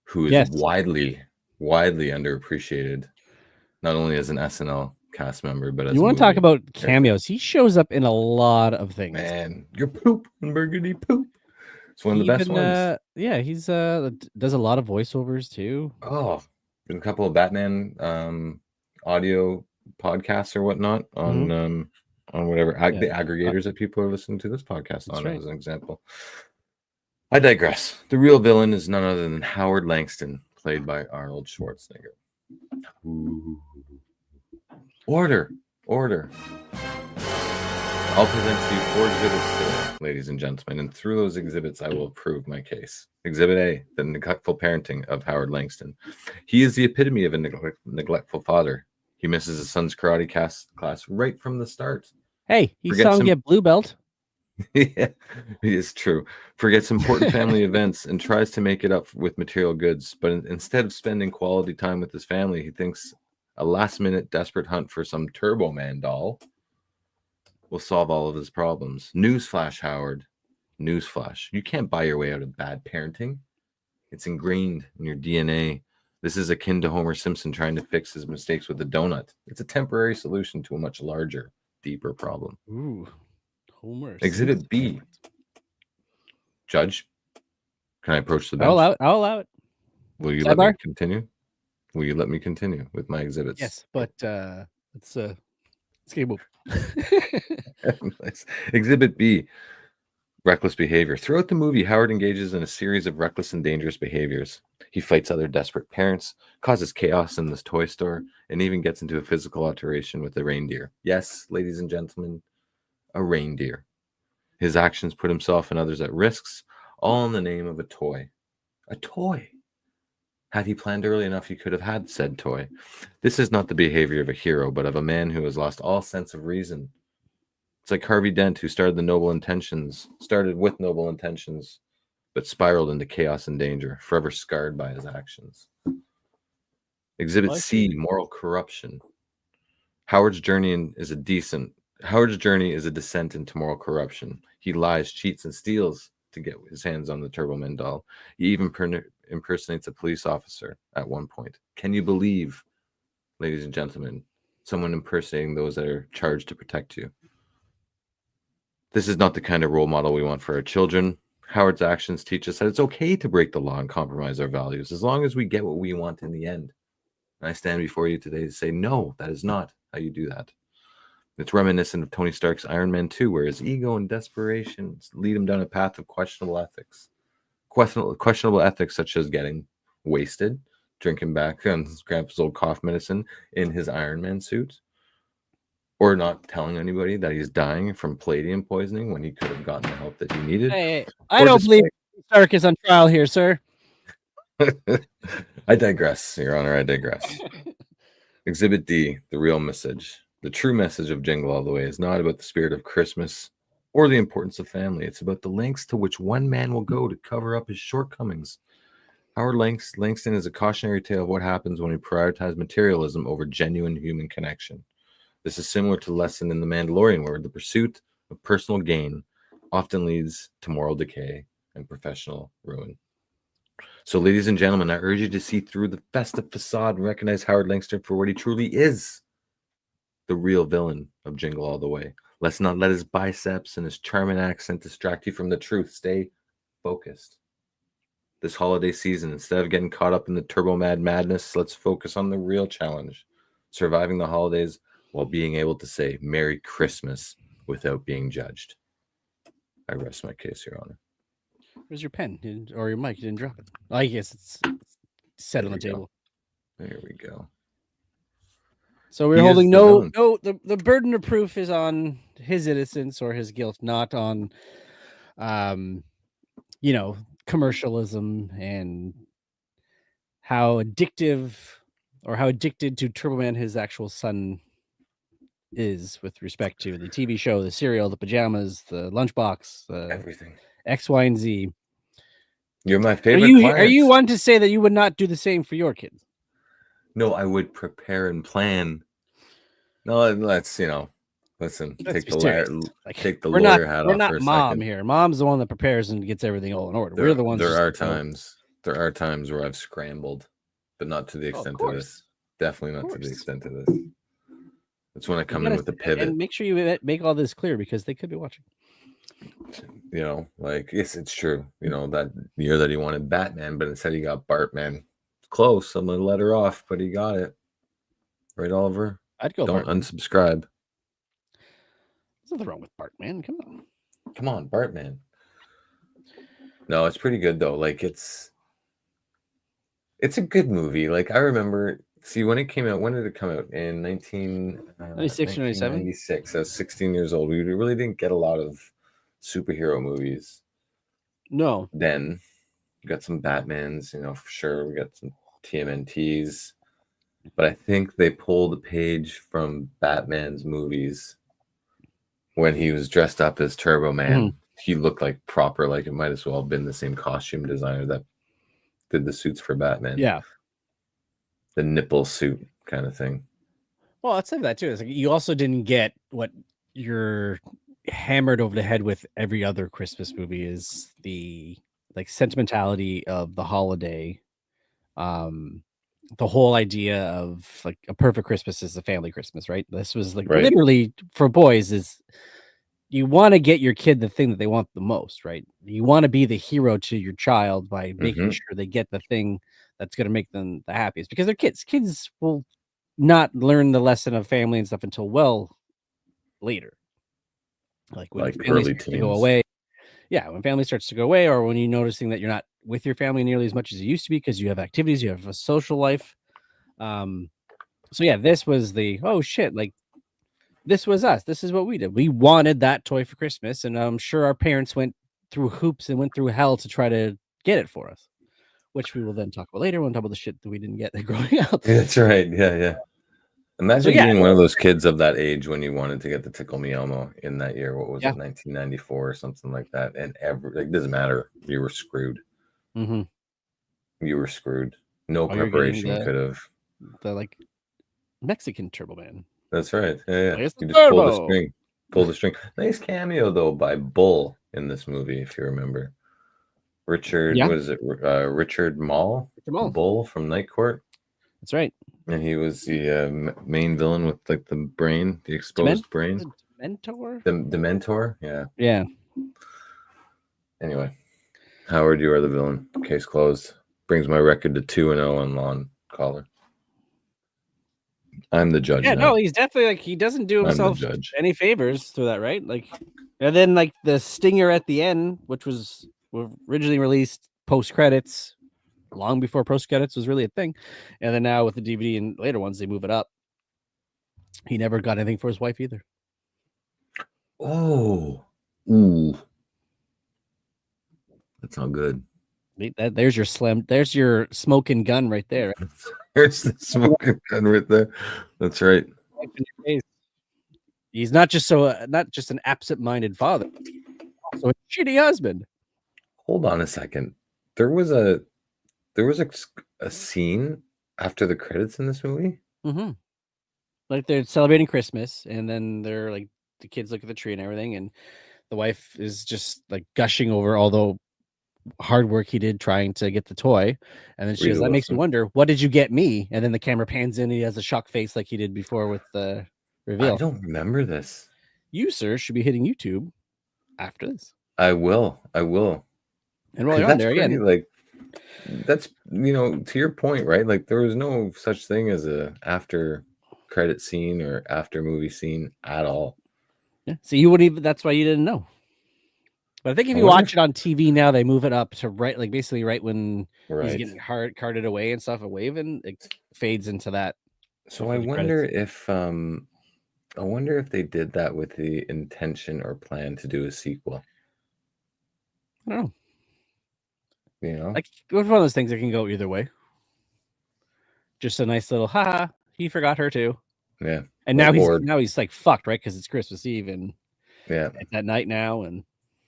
who is widely underappreciated, not only as an SNL cast member, but as you want to talk about cameos. He shows up in a lot of things. Man, your poop and burgundy poop. It's one of the best ones. Yeah, he's does a lot of voiceovers too. Oh, a couple of Batman audio podcasts or whatnot on whatever the aggregators that people are listening to this podcast on, as an example. I digress. The real villain is none other than Howard Langston, played by Arnold Schwarzenegger. Ooh. Order. I'll present to you 4 exhibits today, ladies and gentlemen, and through those exhibits, I will prove my case. Exhibit A, the neglectful parenting of Howard Langston. He is the epitome of a neglectful father. He misses his son's karate class right from the start. Hey, he saw him get blue belt. Yeah, it is true. Forgets important family events and tries to make it up with material goods. But instead of spending quality time with his family, he thinks a last-minute desperate hunt for some Turbo Man doll will solve all of his problems. Newsflash, Howard. Newsflash. You can't buy your way out of bad parenting. It's ingrained in your DNA. This is akin to Homer Simpson trying to fix his mistakes with a donut. It's a temporary solution to a much larger, deeper problem. Ooh. Homer Exhibit B. Judge, can I approach the bench? I'll allow it. Will you let me continue? Will you let me continue with my exhibits? Yes, but let's game over. Nice. Exhibit B. Reckless behavior. Throughout the movie, Howard engages in a series of reckless and dangerous behaviors. He fights other desperate parents, causes chaos in this toy store, and even gets into a physical altercation with a reindeer. Yes, ladies and gentlemen, a reindeer. His actions put himself and others at risks, all in the name of a toy. A toy. Had he planned early enough, he could have had said toy. This is not the behavior of a hero, but of a man who has lost all sense of reason. It's like Harvey Dent, who started with noble intentions, but spiraled into chaos and danger, forever scarred by his actions. Exhibit C, moral corruption. Howard's journey is a descent into moral corruption. He lies, cheats, and steals to get his hands on the Turbo Man doll. He even impersonates a police officer at one point. Can you believe, ladies and gentlemen, someone impersonating those that are charged to protect you? This is not the kind of role model we want for our children. Howard's actions teach us that it's okay to break the law and compromise our values as long as we get what we want in the end. And I stand before you today to say, no, that is not how you do that. It's reminiscent of Tony Stark's Iron Man 2, where his ego and desperation lead him down a path of questionable ethics. Questionable ethics such as getting wasted, drinking back on his grandpa's old cough medicine in his Iron Man suit, or not telling anybody that he's dying from palladium poisoning when he could have gotten the help that he needed. Hey, I don't believe Stark is on trial here, sir. I digress, Your Honor, I digress. Exhibit D, the real message. The true message of Jingle All the Way is not about the spirit of Christmas or the importance of family. It's about the lengths to which one man will go to cover up his shortcomings. Howard Langston is a cautionary tale of what happens when we prioritize materialism over genuine human connection. This is similar to the lesson in The Mandalorian, where the pursuit of personal gain often leads to moral decay and professional ruin. So, ladies and gentlemen, I urge you to see through the festive facade and recognize Howard Langston for what he truly is, the real villain of Jingle All the Way. Let's not let his biceps and his charming accent distract you from the truth. Stay focused. This holiday season, instead of getting caught up in the turbo madness, let's focus on the real challenge, surviving the holidays while being able to say Merry Christmas without being judged. I rest my case, Your Honor. Where's your pen or your mic? You didn't drop it. I guess it's set on the table. There we go. So we're holding the burden of proof is on his innocence or his guilt, not on, commercialism and how addicted to Turbo Man his actual son is with respect to the TV show, the cereal, the pajamas, the lunchbox, everything, X, Y, and Z. You're my favorite. Are you wanting to say that you would not do the same for your kids? No, I would prepare and plan. No, let's listen. Take the lawyer hat off. We're not for a mom second. here. Mom's the one that prepares and gets everything all in order. We're the ones. There are times where I've scrambled, but not to the extent of this. Definitely not to the extent of this. That's when I come in with the pivot. And make sure you make all this clear because they could be watching. Yes, it's true. That year that he wanted Batman, but instead he got Bartman. Close. I'm gonna let her off, but he got it. Right, Oliver? I'd go. Don't Bartman. unsubscribe. There's nothing wrong with Bartman. Come on, Bartman. No, it's pretty good though. It's a good movie. I remember. See, when it came out, when did it come out? In 1996 or 97? 96. I was 16 years old. We really didn't get a lot of superhero movies. No. Then you got some Batmans, for sure. We got some TMNTs. But I think they pulled a page from Batman's movies when he was dressed up as Turbo Man. Mm-hmm. He looked like proper, it might as well have been the same costume designer that did the suits for Batman. Yeah. The nipple suit kind of thing. Well, I'd say that too. It's you also didn't get what you're hammered over the head with every other Christmas movie is the sentimentality of the holiday. The whole idea of a perfect Christmas is a family Christmas, right? This was literally for boys is you want to get your kid the thing that they want the most, right? You want to be the hero to your child by making sure they get the thing that's going to make them the happiest because they're kids. Kids will not learn the lesson of family and stuff until later. When family starts to go away. Yeah, when family starts to go away, or when you're noticing that you're not with your family nearly as much as you used to be because you have activities, you have a social life. So yeah, this was this was us. This is what we did. We wanted that toy for Christmas, and I'm sure our parents went through hoops and went through hell to try to get it for us, which we will then talk about later. We'll talk about the shit that we didn't get growing up. Yeah, that's right. Yeah. Imagine being one of those kids of that age when you wanted to get the Tickle Me Elmo in that year. What was it, 1994 or something like that? And it doesn't matter. You were screwed. Mm-hmm. You were screwed. No preparation could have. The Mexican Turbo Man. That's right. Yeah. You just pull the string. Nice cameo though by Bull in this movie, if you remember. Richard, what is it? Richard Mall? Bull from Night Court. That's right. And he was the main villain with the brain, the exposed brain. Dementor? The mentor, yeah. Yeah. Anyway, Howard, you are the villain. Case closed. Brings my record to 2-0 on Lawn Caller. I'm the judge. Yeah, now. No, he's definitely he doesn't do himself any favors through that, right? And then the stinger at the end, which was originally released post credits, long before post credits was really a thing, and then now with the DVD and later ones they move it up. He never got anything for his wife either. Oh, ooh, that's not good. There's your smoking gun right there. There's the smoking gun right there. That's right. He's not just an absent-minded father, also a shitty husband. Hold on a second. There was a scene after the credits in this movie. Mm-hmm. They're celebrating Christmas, and then they're the kids look at the tree and everything, and the wife is just gushing over all the hard work he did trying to get the toy, and then she goes, "That makes me wonder, what did you get me?" And then the camera pans in, and he has a shock face like he did before with the reveal. I don't remember this. You, sir, should be hitting YouTube after this. I will. And while you're on there again, that's to your point, right? There was no such thing as a after credit scene or after movie scene at all. Yeah. So you wouldn't even. That's why you didn't know. But I think if you watch it on TV now, they move it up to like basically right when he's getting carted away and stuff, and waving, it fades into that. So I wonder if they did that with the intention or plan to do a sequel. I don't know. You know, like it's one of those things that can go either way. Just a nice little haha. He forgot her too. Yeah. And now he's like fucked, right? Because it's Christmas Eve and it's that night now, and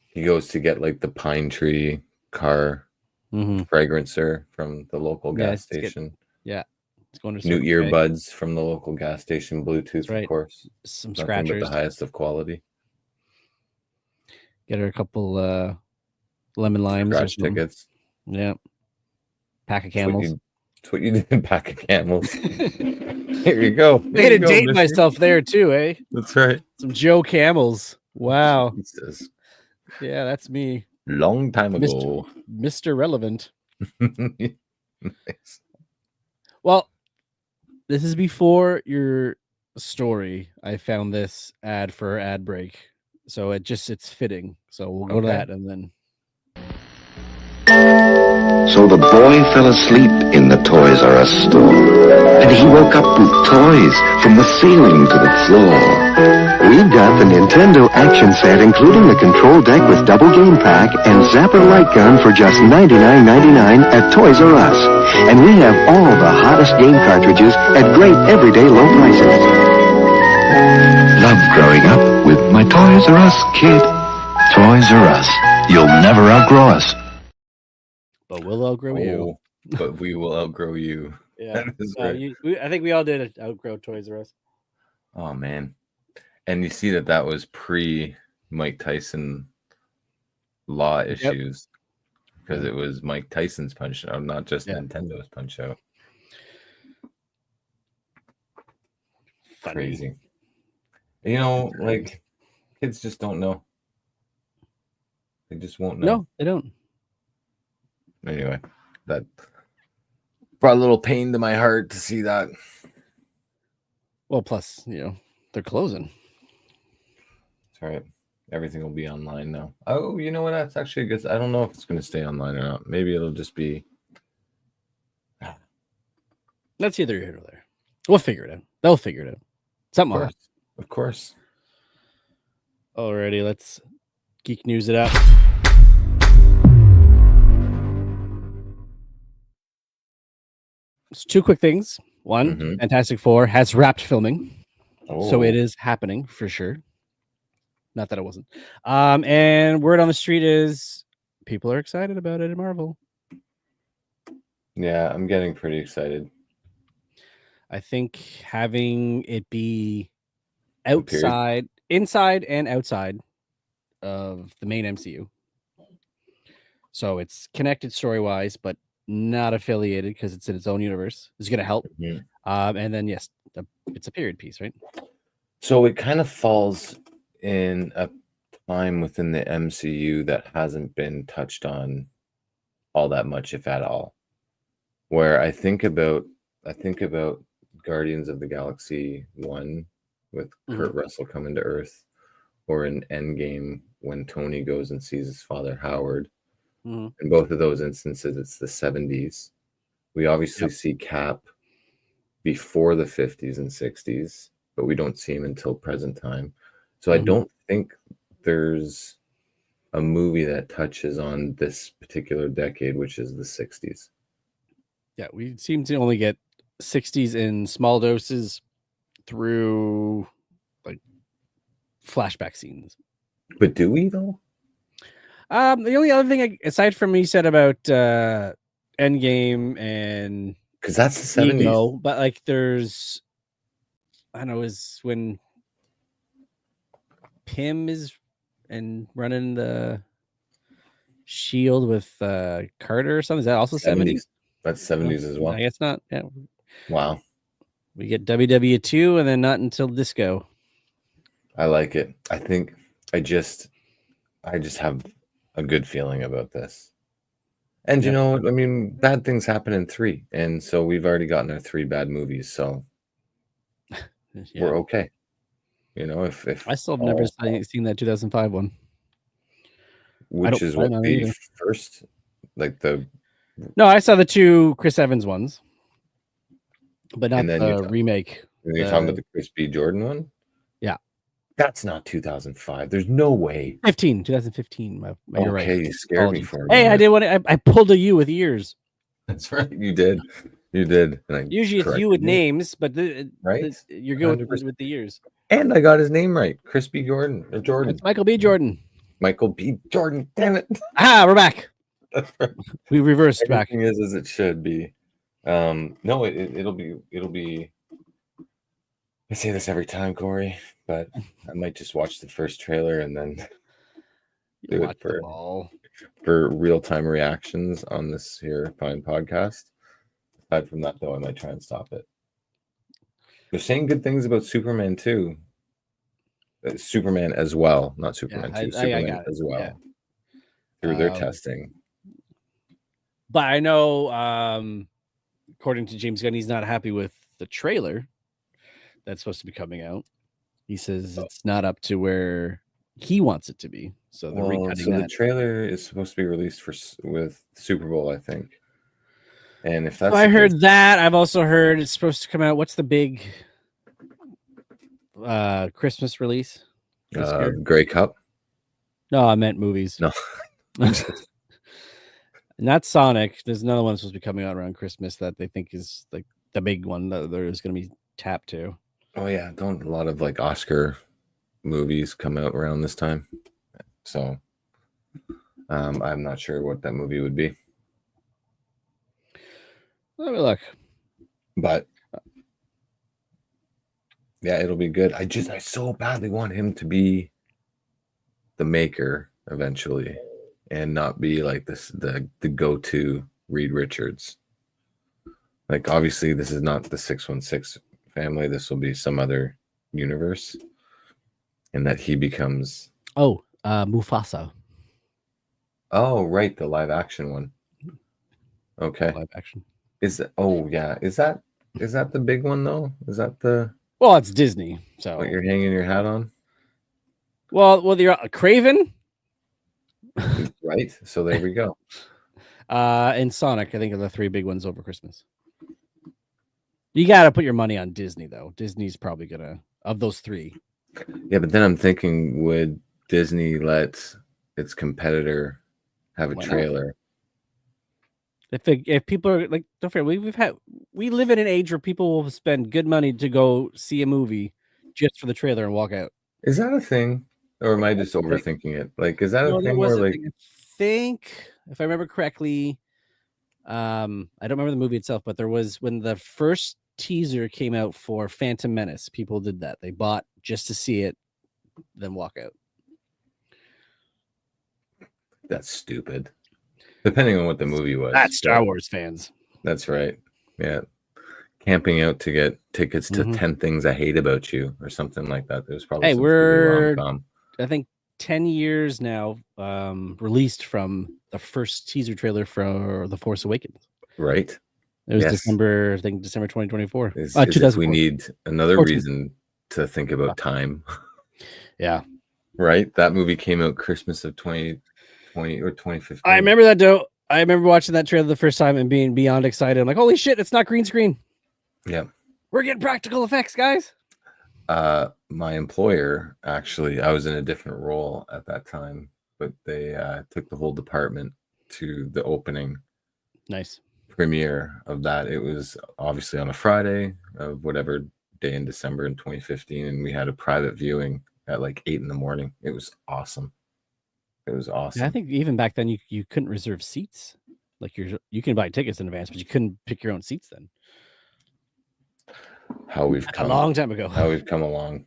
he goes to get like the pine tree car fragrancer from the local gas station. It's going to new earbuds from the local gas station, Bluetooth, of course. Some scratchers, but the highest of quality. Get her a couple lemon limes scratch tickets. Yeah, pack of camels. That's what you did. Pack of camels. Here you go. I had to date myself there too, eh? That's right. Some Joe Camels. Wow. Jesus. Yeah, that's me. Long time ago. Mr. Relevant. Nice. Well, this is before your story. I found this ad for ad break. So it's fitting. So we'll go to that and then. So the boy fell asleep in the Toys R Us store, and he woke up with toys from the ceiling to the floor. We've got the Nintendo action set, including the control deck with double game pack and Zapper light gun for just $99.99 at Toys R Us. And we have all the hottest game cartridges at great everyday low prices. Love growing up with my Toys R Us kid. Toys R Us. You'll never outgrow us. But we'll outgrow you. But we will outgrow you. Yeah. I think we all did outgrow Toys R Us. Oh, man. And you see that was pre-Mike Tyson law issues. Because it was Mike Tyson's Punch Out, not just Nintendo's Punch Out. Funny. Crazy. You know, like, kids just don't know. They just won't know. No, they don't. Anyway, that brought a little pain to my heart to see that. Well, plus, they're closing. That's right. Everything will be online now. Oh, you know what? That's actually a good. I don't know if it's going to stay online or not. Maybe it'll just be. That's either here or there. We'll figure it out. They'll figure it out. Something. Of course. Alrighty, let's geek news it up. So 2 quick things. One, Fantastic Four has wrapped filming. So it is happening for sure. Not that it wasn't. And word on the street is people are excited about it in Marvel. Yeah, I'm getting pretty excited. I think having it be inside and outside of the main MCU. So it's connected story-wise, but not affiliated because it's in its own universe. Is going to help. And then, yes, it's a period piece, right? So it kind of falls in a time within the MCU that hasn't been touched on all that much, if at all. Where I think about Guardians of the Galaxy 1 with Kurt Russell coming to Earth, or in Endgame when Tony goes and sees his father Howard. In both of those instances, it's the 70s. We obviously see Cap before the 50s and 60s, but we don't see him until present time. So I don't think there's a movie that touches on this particular decade, which is the 60s. Yeah, we seem to only get 60s in small doses through like flashback scenes. But do we though? The only other thing aside from you said about Endgame and because that's the 70s, but like there's I don't know, is when Pym is and running the shield with Carter or something. Is that also 70s? That's 70s as well. I guess not. Yeah. Wow. We get WW2 and then not until Disco. I like it. I think I just have a good feeling about this. And you know, I mean, bad things happen in 3. And so we've already gotten our 3 bad movies. So we're okay. You know, if I still have never seen that 2005 one. which is what the first, like the. No, I saw the 2 Chris Evans ones, but not then the remake. You're talking about the Chris B. Jordan one? Yeah. That's not 2005. There's no way. 2015. You're right. Okay, you scared me for a Hey, minute. I did what I pulled a U with ears. That's right. You did. And usually it's you with names, but right? You're good with the years. And I got his name right. Chris B. Jordan. Or Jordan. It's Michael B. Jordan. Michael B. Jordan. Damn it. We're back. That's right. We reversed Everything back. Is as it should be. No, it'll be. I say this every time, Corey, but I might just watch the first trailer and then do it for real-time reactions on this here fine podcast. Aside from that, though, I might try and stop it. They're saying good things about Superman too. Superman as well, not Superman 2. Superman as well through their testing. But I know, according to James Gunn, he's not happy with the trailer that's supposed to be coming out. He says it's not up to where he wants it to be. So they're recutting that. The trailer is supposed to be released with Super Bowl, I think. And if that's I heard that, I've also heard it's supposed to come out. What's the big Christmas release? Grey Cup. No, I meant movies. No. Not Sonic. There's another one supposed to be coming out around Christmas that they think is like the big one that there's going to be tapped to. Oh yeah, don't a lot of like Oscar movies come out around this time? So I'm not sure what that movie would be. Let me look. But yeah, it'll be good. I so badly want him to be the maker eventually and not be like this the go-to Reed Richards. Like obviously this is not the 616 family. This will be some other universe. And that he becomes Mufasa. Oh, right, the live action one. Okay. Live action. Is that the big one though? Is that the Well, it's Disney, so what you're hanging your hat on? Well, you're Craven. Right. So there we go. And Sonic, I think, are the 3 big ones over Christmas. You got to put your money on Disney, though. Disney's probably gonna of those 3. Yeah, but then I'm thinking, would Disney let its competitor have a trailer? If people are like, don't forget, we live in an age where people will spend good money to go see a movie just for the trailer and walk out. Is that a thing, or am I just overthinking it? Like, is that a thing where like? I think, if I remember correctly, I don't remember the movie itself, but there was when the first teaser came out for Phantom Menace, people did that. They bought just to see it, then walk out. That's stupid. Depending on what the movie was. That's Star Wars fans. That's right. Yeah. Camping out to get tickets to 10 Things I Hate About You or something like that. There's probably we're I think 10 years now released from the first teaser trailer for The Force Awakens. Right. It was December 2024. We need another reason to think about time. Yeah. Right? That movie came out Christmas of 2020 or 2015. I remember that, though. I remember watching that trailer the first time and being beyond excited. I'm like, holy shit, it's not green screen. Yeah. We're getting practical effects, guys. My employer, actually, I was in a different role at that time, but they took the whole department to the opening. Nice. Premiere of that. It was obviously on a Friday of whatever day in December in 2015, and we had a private viewing at like 8 a.m. It was awesome. It was awesome. Yeah, I think even back then you couldn't reserve seats. Like you can buy tickets in advance, but you couldn't pick your own seats then. How we've come a long time ago. How we've come along.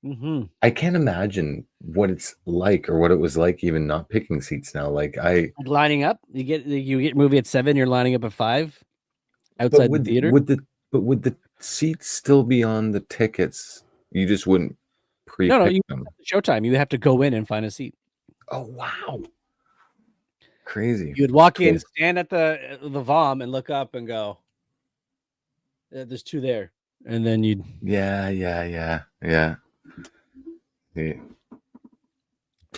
Mm-hmm. I can't imagine what it's like or what it was like even not picking seats now. Like lining up. You get your movie at 7. You're lining up at 5 outside the theater. Would the seats still be on the tickets? You just wouldn't pre-pick them. Showtime. You have to go in and find a seat. Oh wow! Crazy. You would walk in, stand at the VOM, and look up and go, "There's 2 there." and then you'd Yeah. Yeah.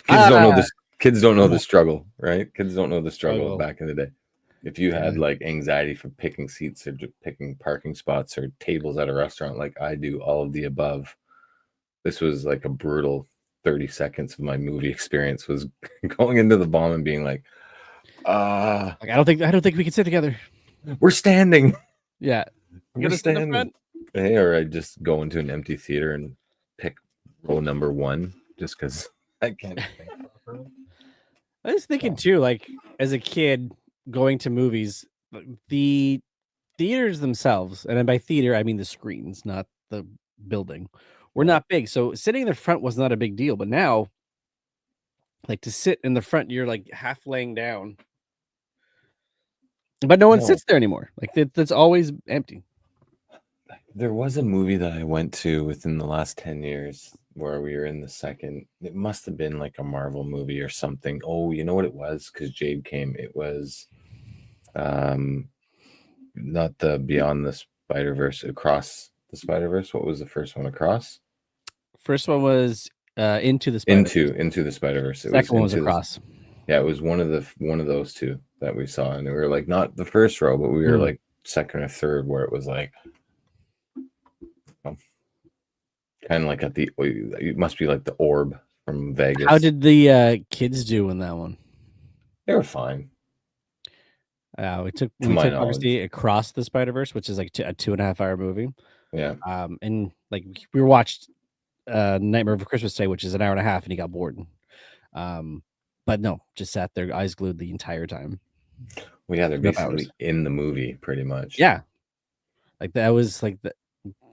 Ah, Kids don't know the struggle, right? Kids don't know the struggle struggle. back in the day. If you had Yeah. like anxiety for picking seats or just picking parking spots or tables at a restaurant like I do, all of the above, this was like a brutal 30 seconds of my movie experience was going into the bomb and being like, Like I don't think we can sit together. we're standing. Yeah. You We're gotta sit in the standing. front. Hey, or I just go into an empty theater and pick row number 1 just because I can't think properly. I was thinking too, like as a kid going to movies, the theaters themselves, and by theater I mean the screens, not the building, were Right. not big. So sitting in the front was not a big deal. But now, like to sit in the front, you're like half laying down. But no one No. sits there anymore. Like that's always empty. There was a movie that I went to within the last 10 years where we were in the second. It must have been like a Marvel movie or something. Oh, you know what it was? Because Jade came. It was not the Beyond the Spider-Verse, Across the Spider-Verse. What was the first one? Across? First one was Into the Spider-Verse. Into the Spider-Verse. It Second one was Into the- Across. Yeah, it was one of those two that we saw, and we were like not the first row, but we were like second or third, where it was like kind of like at the. It must be like the Orb from Vegas. How did the kids do in that one? They were fine. We took knowledge. obviously Across the Spider-Verse, which is like a 2.5-hour movie. Yeah. And like we watched Nightmare Before Christmas Day, which is an hour and a half, and he got bored. But no, just sat there, eyes glued the entire time. Well, yeah, they're 2.5 basically hours. in the movie pretty much. Yeah, like that was like the.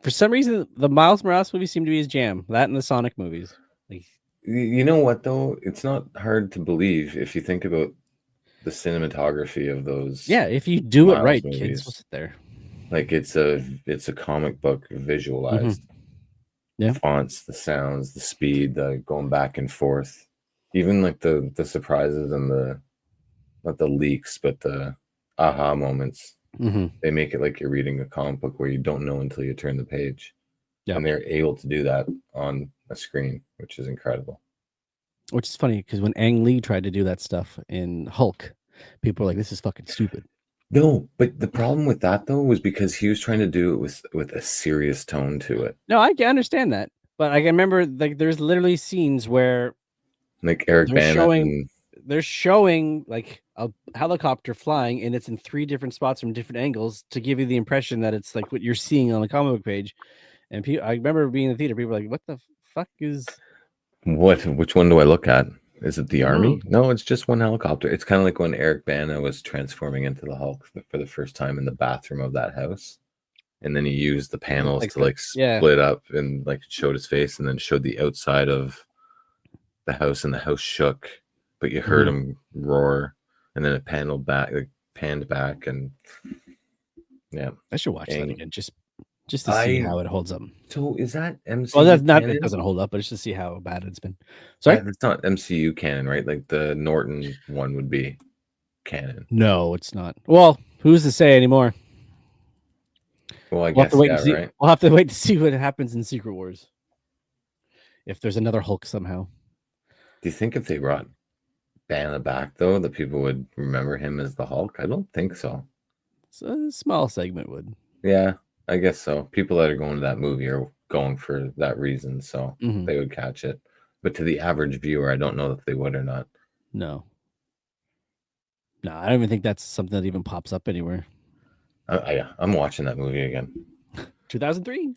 For some reason, the Miles Morales movie seemed to be his jam. That and the Sonic movies. Like, You know what though? It's not hard to believe if you think about the cinematography of those. yeah, if you do it Miles right, movies. kids will sit there. Like it's a comic book visualized. Yeah. Fonts, the sounds, the speed, the going back and forth, even like the surprises and the not the leaks, but the aha moments. They make it like you're reading a comic book where you don't know until you turn the page. Yeah. And they're able to do that on a screen, which is incredible. Which is funny because when Ang Lee tried to do that stuff in Hulk, people were like, "This is fucking stupid." No, but the problem with that though was because he was trying to do it with a serious tone to it. No, I can understand that, but I can remember like there's literally scenes where like Eric Bana. They're showing like a helicopter flying, and it's in 3 different spots from different angles to give you the impression that it's like what you're seeing on the comic book page. And I remember being in the theater, people were like, "What the fuck is what? Which one do I look at? Is it the army? No, it's just one helicopter. It's kind of like when Eric Bana was transforming into the Hulk for the first time in the bathroom of that house, and then he used the panels to split up and like showed his face, and then showed the outside of the house, and the house shook, but you heard him roar, and then it panned back, and yeah, I should watch that again just to see how it holds up. So is that MCU? Well, that's not. It doesn't hold up, but it's just to see how bad it's been. Sorry, it's not MCU canon, right? Like the Norton one would be canon. No, it's not. Well, who's to say anymore? Well, I guess right. We'll have to wait to see what happens in Secret Wars. If there's another Hulk somehow. Do you think if they brought Bana back though, that people would remember him as the Hulk? I don't think so. So a small segment would. Yeah, I guess so. People that are going to that movie are going for that reason, so they would catch it. But to the average viewer, I don't know if they would or not. No, I don't even think that's something that even pops up anywhere. I'm watching that movie again. 2003.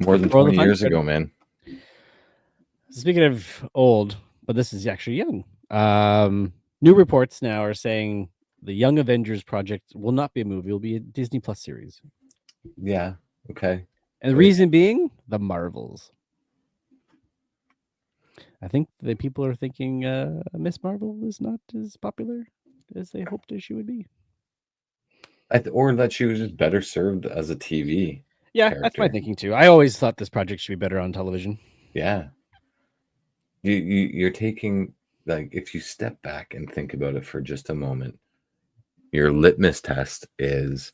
More than 20 years ago, man. Speaking of old, but this is actually young. New reports now are saying the Young Avengers project will not be a movie; it'll be a Disney Plus series. Yeah. Okay. And the reason being the Marvels. I think the people are thinking Miss Marvel is not as popular as they hoped she would be. Or that she was just better served as a TV. Yeah, character. That's my thinking too. I always thought this project should be better on television. Yeah. You're taking, like, if you step back and think about it for just a moment, your litmus test is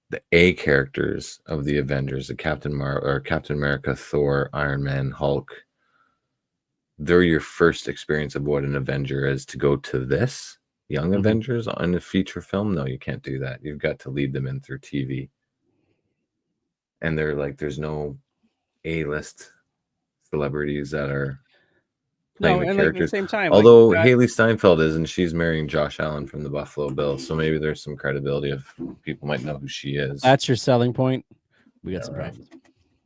the A characters of the Avengers, the Captain America, Thor, Iron Man, Hulk, they're your first experience of what an Avenger is. To go to this Young Avengers on a feature film, no, you can't do that. You've got to lead them in through TV. And they're like, there's no A-list celebrities that are playing the and characters. like at the same time, although Haley Steinfeld is, and she's marrying Josh Allen from the Buffalo Bills, so maybe there's some credibility of people might know who she is. that's your selling point. We got some problems.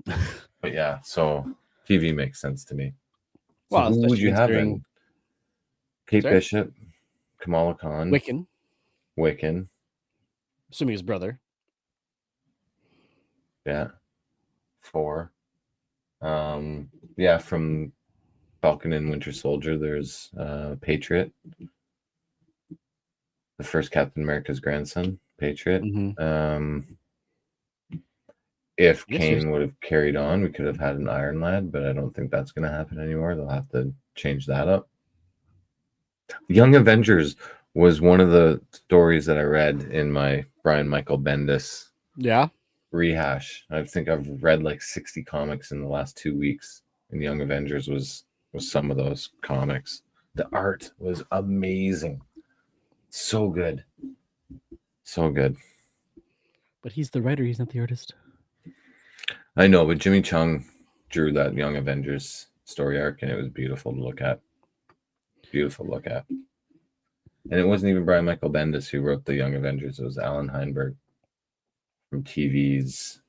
But yeah, so TV makes sense to me. So Well, who would you have considering- then? Kate Bishop, Kamala Khan, Wiccan. Assuming his brother. Yeah. 4. Yeah, from Falcon and Winter Soldier, there's Patriot. The first Captain America's grandson, Patriot. If Kane would have carried on, we could have had an Iron Lad, but I don't think that's going to happen anymore. They'll have to change that up. Young Avengers was one of the stories that I read in my Brian Michael Bendis rehash. I think I've read like 60 comics in the last 2 weeks, and Young Avengers was some of those comics. The art was amazing. So good. So good. But he's the writer, he's not the artist. I know, but Jimmy Chung drew that Young Avengers story arc, and it was beautiful to look at. Beautiful to look at. And it wasn't even Brian Michael Bendis who wrote the Young Avengers. It was Alan Heinberg from TV's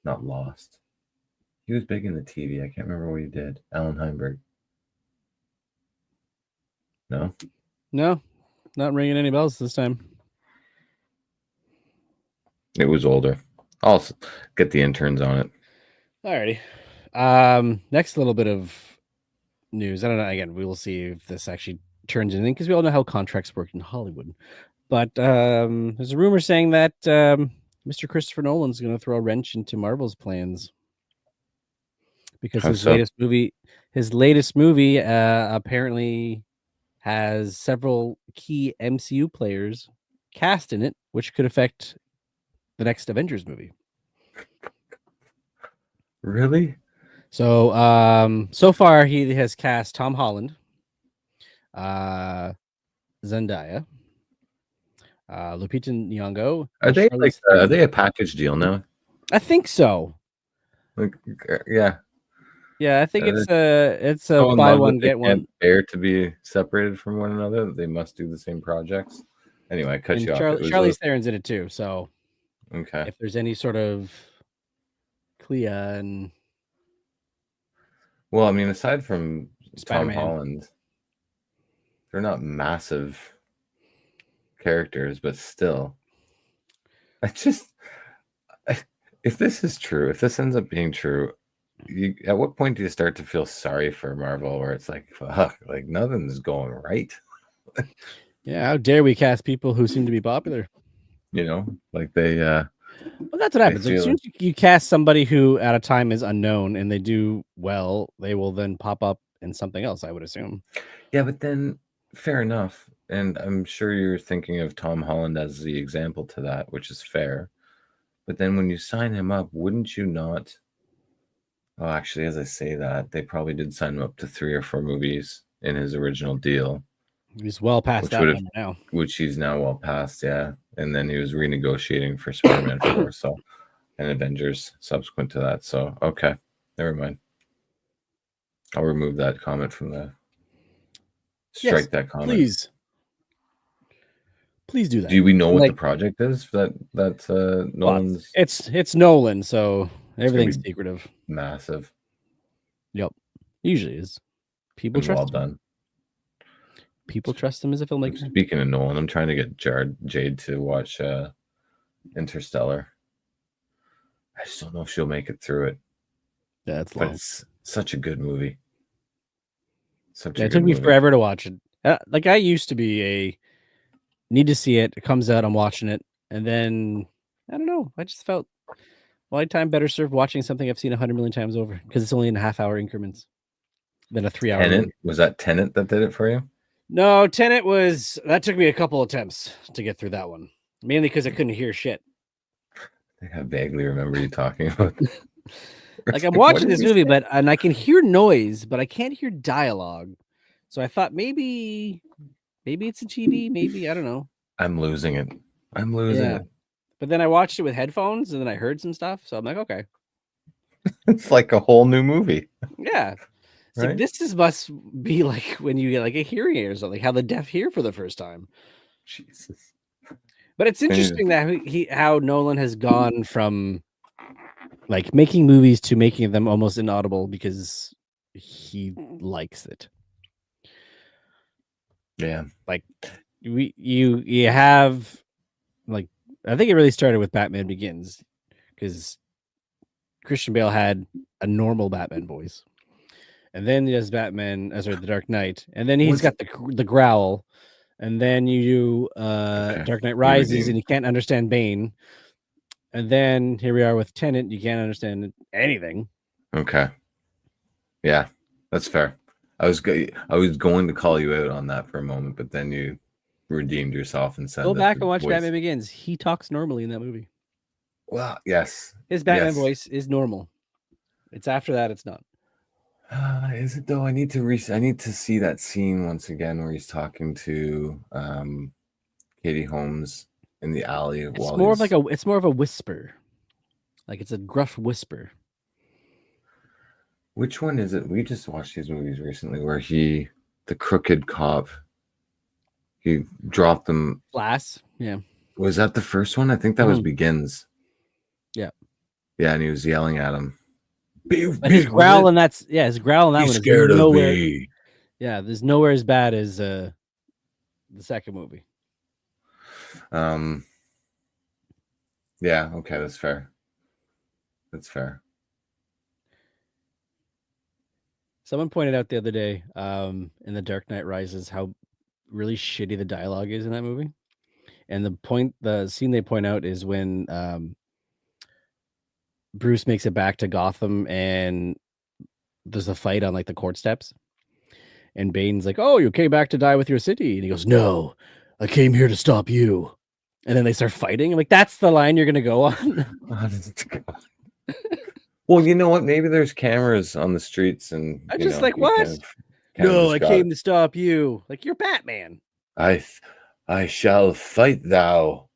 not Lost. He was big in the TV. I can't remember what he did. Alan Heinberg. No? No, not ringing any bells this time. It was older. I'll get the interns on it. Alrighty. Next little bit of news. I don't know. Again, we will see if this actually turns anything, because we all know how contracts work in Hollywood. But there's a rumor saying that Mr. Christopher Nolan's going to throw a wrench into Marvel's plans, because his latest movie apparently has several key MCU players cast in it, which could affect the next Avengers movie. Really? So so far he has cast Tom Holland, Zendaya, Lupita Nyong'o. Are they a package deal now? I think so. Yeah. Yeah, I think it's a buy one get one. Bear to be separated from one another. They must do the same projects. Anyway, I cut you off. Charlize Theron's in it too. So okay, if there's any sort of Clea and well, I mean, aside from Spider-Man. Tom Holland, they're not massive characters, but still, if this is true, if this ends up being true, at what point do you start to feel sorry for Marvel, where it's like, fuck, like nothing's going right? Yeah, how dare we cast people who seem to be popular? You know, like they. Well, that's what happens. As soon as you cast somebody who at a time is unknown and they do well, they will then pop up in something else, I would assume. Yeah, but then fair enough. And I'm sure you're thinking of Tom Holland as the example to that, which is fair. But then when you sign him up, wouldn't you not? Oh, actually, as I say that, they probably did sign him up to 3 or 4 movies in his original deal. He's well past that number now. Which he's now well past, yeah. And then he was renegotiating for Spider-Man 4, so, and Avengers subsequent to that. So, okay, never mind. I'll remove that comment from the. Strike that comment, please do that. Do we know what the project is that Nolan's? Well, it's Nolan, so everything's secretive. Massive. Yep, usually is. People trust well him. Done. People trust him as a filmmaker. Speaking of Nolan, I'm trying to get Jade to watch Interstellar. I just don't know if she'll make it through it. Yeah, it's long. But it's such a good movie. It took me forever to watch it. Like I used to be need to see it. It comes out, I'm watching it, and then I don't know. I just felt my time better served watching something I've seen 100 million times over, because it's only in half-hour increments than a 3-hour. Tenet? Was that Tenet that did it for you? No, Tenet that took me a couple attempts to get through that one, mainly because I couldn't hear shit. I vaguely remember you talking about. Like I'm What watching did this we movie, say? and I can hear noise, but I can't hear dialogue. So I thought maybe it's a TV. Maybe I don't know. I'm losing it. I'm losing Yeah. it. But then I watched it with headphones, and then I heard some stuff. So I'm like, okay, It's like a whole new movie, yeah. It's like right? must be like when you get like a hearing aid or something, how the deaf hear for the first time. Jesus. But it's I need to- interesting that how Nolan has gone from like making movies to making them almost inaudible because he likes it. Yeah. Like you have like I think it really started with Batman Begins because Christian Bale had a normal Batman voice, and then he has Batman The Dark Knight, and then he's What's got the growl, and then you do okay? Dark Knight You Rises, and redeemed. you can't understand Bane, and then here we are with Tenet, you can't understand anything. Okay. Yeah, that's fair. I was going to call you out on that for a moment, but then you redeemed yourself and said Go that back the and watch voice. Batman Begins. He talks normally in that movie. Well, yes. His Batman Yes. voice is normal. It's after that it's not. Is it though? I need to see that scene once again where he's talking to Katie Holmes in the alley It's more of a whisper. Like it's a gruff whisper. Which one is it? We just watched these movies recently where the crooked cop, he dropped them. Glass. Yeah. Was that the first one? I think that was Mhm. Begins. Yeah. Yeah, and he was yelling at him. But his growl and his growl in that He's one is scared of nowhere. me. Yeah, there's nowhere as bad as the second movie. Yeah, okay, that's fair. That's fair. Someone pointed out the other day, in The Dark Knight Rises, how really shitty the dialogue is in that movie. And the scene they point out is when Bruce makes it back to Gotham and there's a fight on like the court steps. And Bane's like, "Oh, you came back to die with your city." And he goes, "No, I came here to stop you." And then they start fighting. I'm like, that's the line you're gonna go on. Well, you know what? Maybe there's cameras on the streets, and I'm you just know, like, you what? kind of No, just I got came it. to stop you. Like you're Batman. I shall fight thou.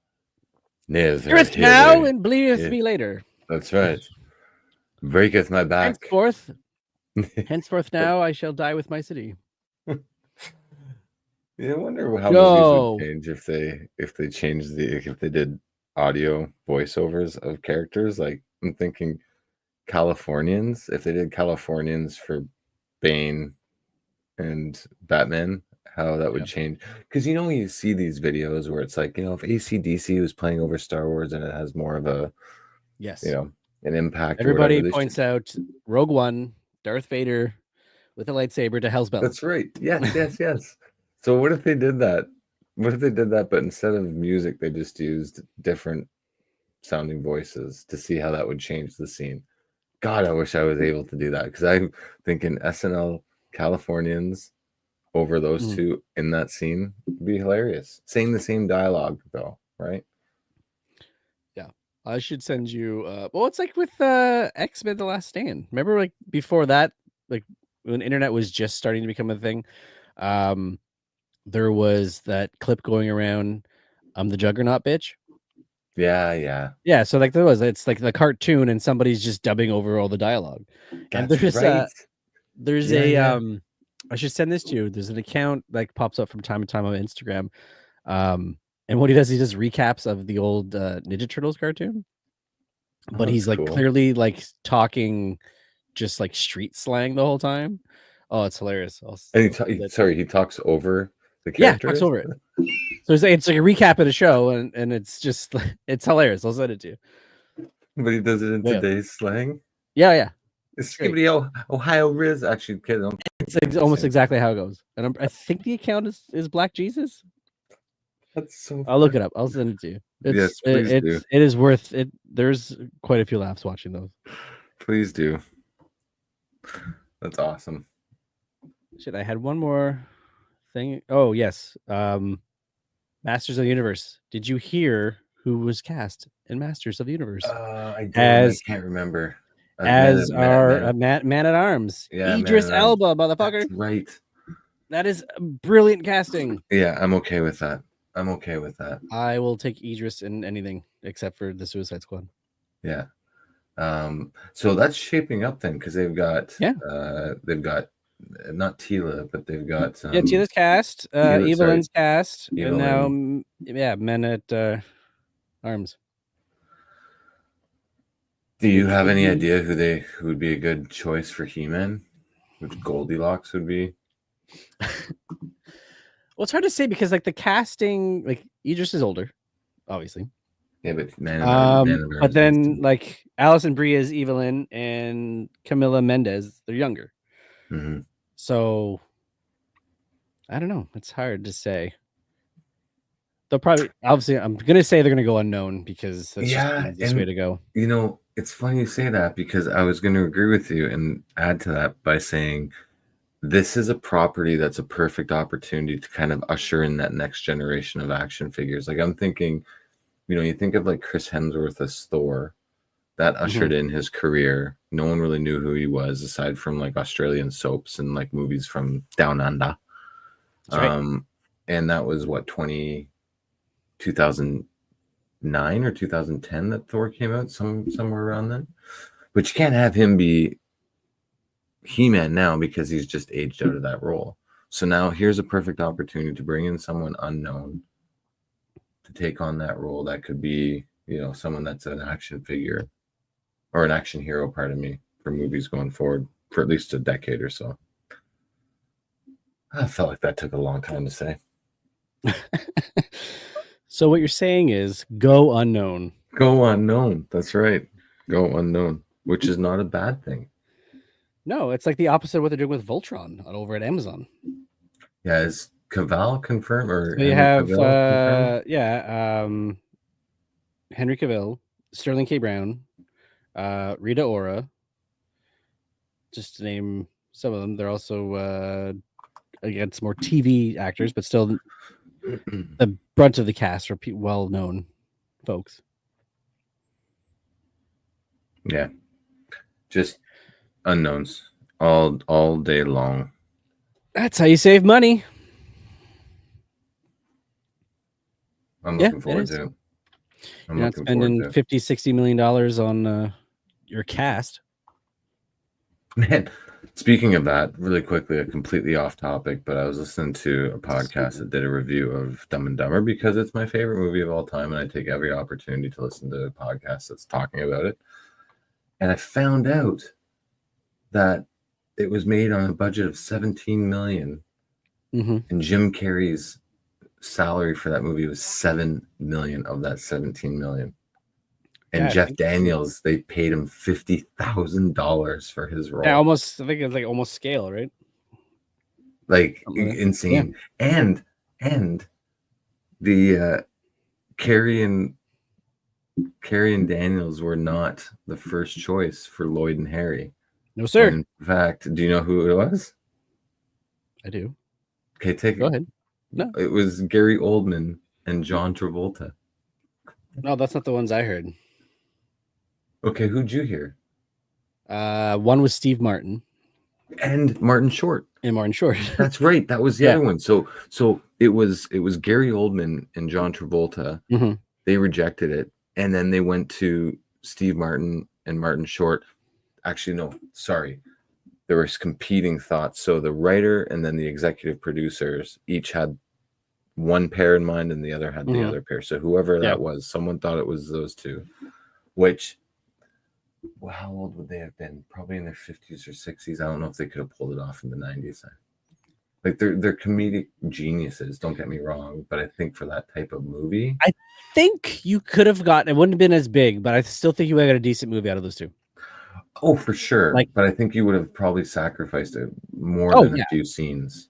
Never Heareth hither. now and bleedeth Yeah. me later. That's right. Breaketh my back. Henceforth now I shall die with my city. I wonder how Go. movies would change if they did audio voiceovers of characters. Like I'm thinking Californians, if they did Californians for Bane and Batman, how that would change. Because you see these videos where it's like, if AC/DC was playing over Star Wars and it has more of a Yes. an impact. Everybody or whatever. points out Rogue One, Darth Vader with a lightsaber to Hell's Bells. That's right. Yes. So what if they did that? What if they did that, but instead of music, they just used different sounding voices to see how that would change the scene? God, I wish I was able to do that, because I'm thinking SNL Californians over those two in that scene would be hilarious. Saying the same dialogue though, right? Yeah. I should send you well, it's like with X-Men The Last Stand. Remember like before that, like when internet was just starting to become a thing, there was that clip going around, I'm the Juggernaut bitch. Yeah. Yeah, so like it's like the cartoon and somebody's just dubbing over all the dialogue. And That's right. There's Yeah. I should send this to you. There's an account like pops up from time to time on Instagram. And what he does recaps of the old Ninja Turtles cartoon. But he's like cool. clearly like talking just like street slang the whole time. Oh, it's hilarious. And he talks over the characters. Yeah, talks over it. So it's like a recap of the show, and it's just it's hilarious. I'll send it to you. But he does it in today's slang. Yeah. It's Skibbity Ohio Riz. Actually, kid, it's almost exactly how it goes. And I think the account is Black Jesus. That's so. I'll look it up. I'll send it to you. Yes, please do. It is worth it. There's quite a few laughs watching those. Please do. That's awesome. Shit, I had one more thing. Oh yes, Masters of the Universe. Did you hear who was cast in Masters of the Universe I did. as I can't remember. our man at arms. Yeah, Idris Man-at-Arms. Elba, motherfucker. That's right. That is brilliant casting. Yeah, I'm okay with that. I will take Idris in anything except for the Suicide Squad. Yeah. So that's shaping up then, because they've got not Tila, but they've got Tila's cast, Evelyn's cast, and now Men at Arms. Do you have any idea who would be a good choice for He-Man? Which Goldilocks would be? Well, it's hard to say because like the casting, like Idris is older, obviously. Yeah, but but then like Alison Brie is Evelyn and Camila Mendez, they're younger. Mm-hmm. So I don't know. It's hard to say. They'll probably, obviously, I'm gonna say they're gonna go unknown because that's just the easiest way to go. You know, it's funny you say that because I was going to agree with you and add to that by saying this is a property that's a perfect opportunity to kind of usher in that next generation of action figures. Like I'm thinking, you know, you think of like Chris Hemsworth as Thor, that ushered in his career. No one really knew who he was aside from like Australian soaps and like movies from Down Under. That's right. And that was what 2009 or 2010 that Thor came out, somewhere around then. But you can't have him be He-Man now because he's just aged out of that role. So now here's a perfect opportunity to bring in someone unknown to take on that role. That could be, you know, someone that's an action figure or an action hero, pardon me, for movies going forward for at least a decade or so. I felt like that took a long time to say. So what you're saying is go unknown. Go unknown. That's right. Go unknown, which is not a bad thing. No, it's like the opposite of what they're doing with Voltron over at Amazon. Yeah, is Cavill confirmed or so you have Henry Cavill, Sterling K. Brown, Rita Ora, just to name some of them. They're also again some more TV actors, but still the brunt of the cast are well-known folks. Yeah, just unknowns all day long. That's how you save money. I'm looking forward to it. You're not spending $50-60 million on your cast. Man, speaking of that, really quickly, a completely off topic, but I was listening to a podcast that did a review of Dumb and Dumber because it's my favorite movie of all time, and I take every opportunity to listen to a podcast that's talking about it. And I found out that it was made on a budget of $17 million, and Jim Carrey's salary for that movie was $7 million of that $17 million. And Jeff Daniels, they paid him $50,000 for his role. Yeah, almost. I think it's like almost scale, right? Like insane. Yeah. And the Carrey and Daniels were not the first choice for Lloyd and Harry. No, sir. In fact, do you know who it was? I do. Okay, go ahead. No, it was Gary Oldman and John Travolta. No, that's not the ones I heard. Okay, who'd you hear? One was Steve Martin and Martin Short. That's right. That was the other one. So it was Gary Oldman and John Travolta. They rejected it, and then they went to Steve Martin and Martin Short. Actually, no, sorry. There was competing thoughts. So the writer and then the executive producers each had one pair in mind, and the other had the other pair. So whoever that was, someone thought it was those two, which. Well, how old would they have been? Probably in their 50s or 60s. I don't know if they could have pulled it off in the 90s. Like they're comedic geniuses, don't get me wrong, but I think for that type of movie, I think you could have gotten, it wouldn't have been as big, but I still think you would have got a decent movie out of those two. Oh, for sure. But I think you would have probably sacrificed it more than a few scenes.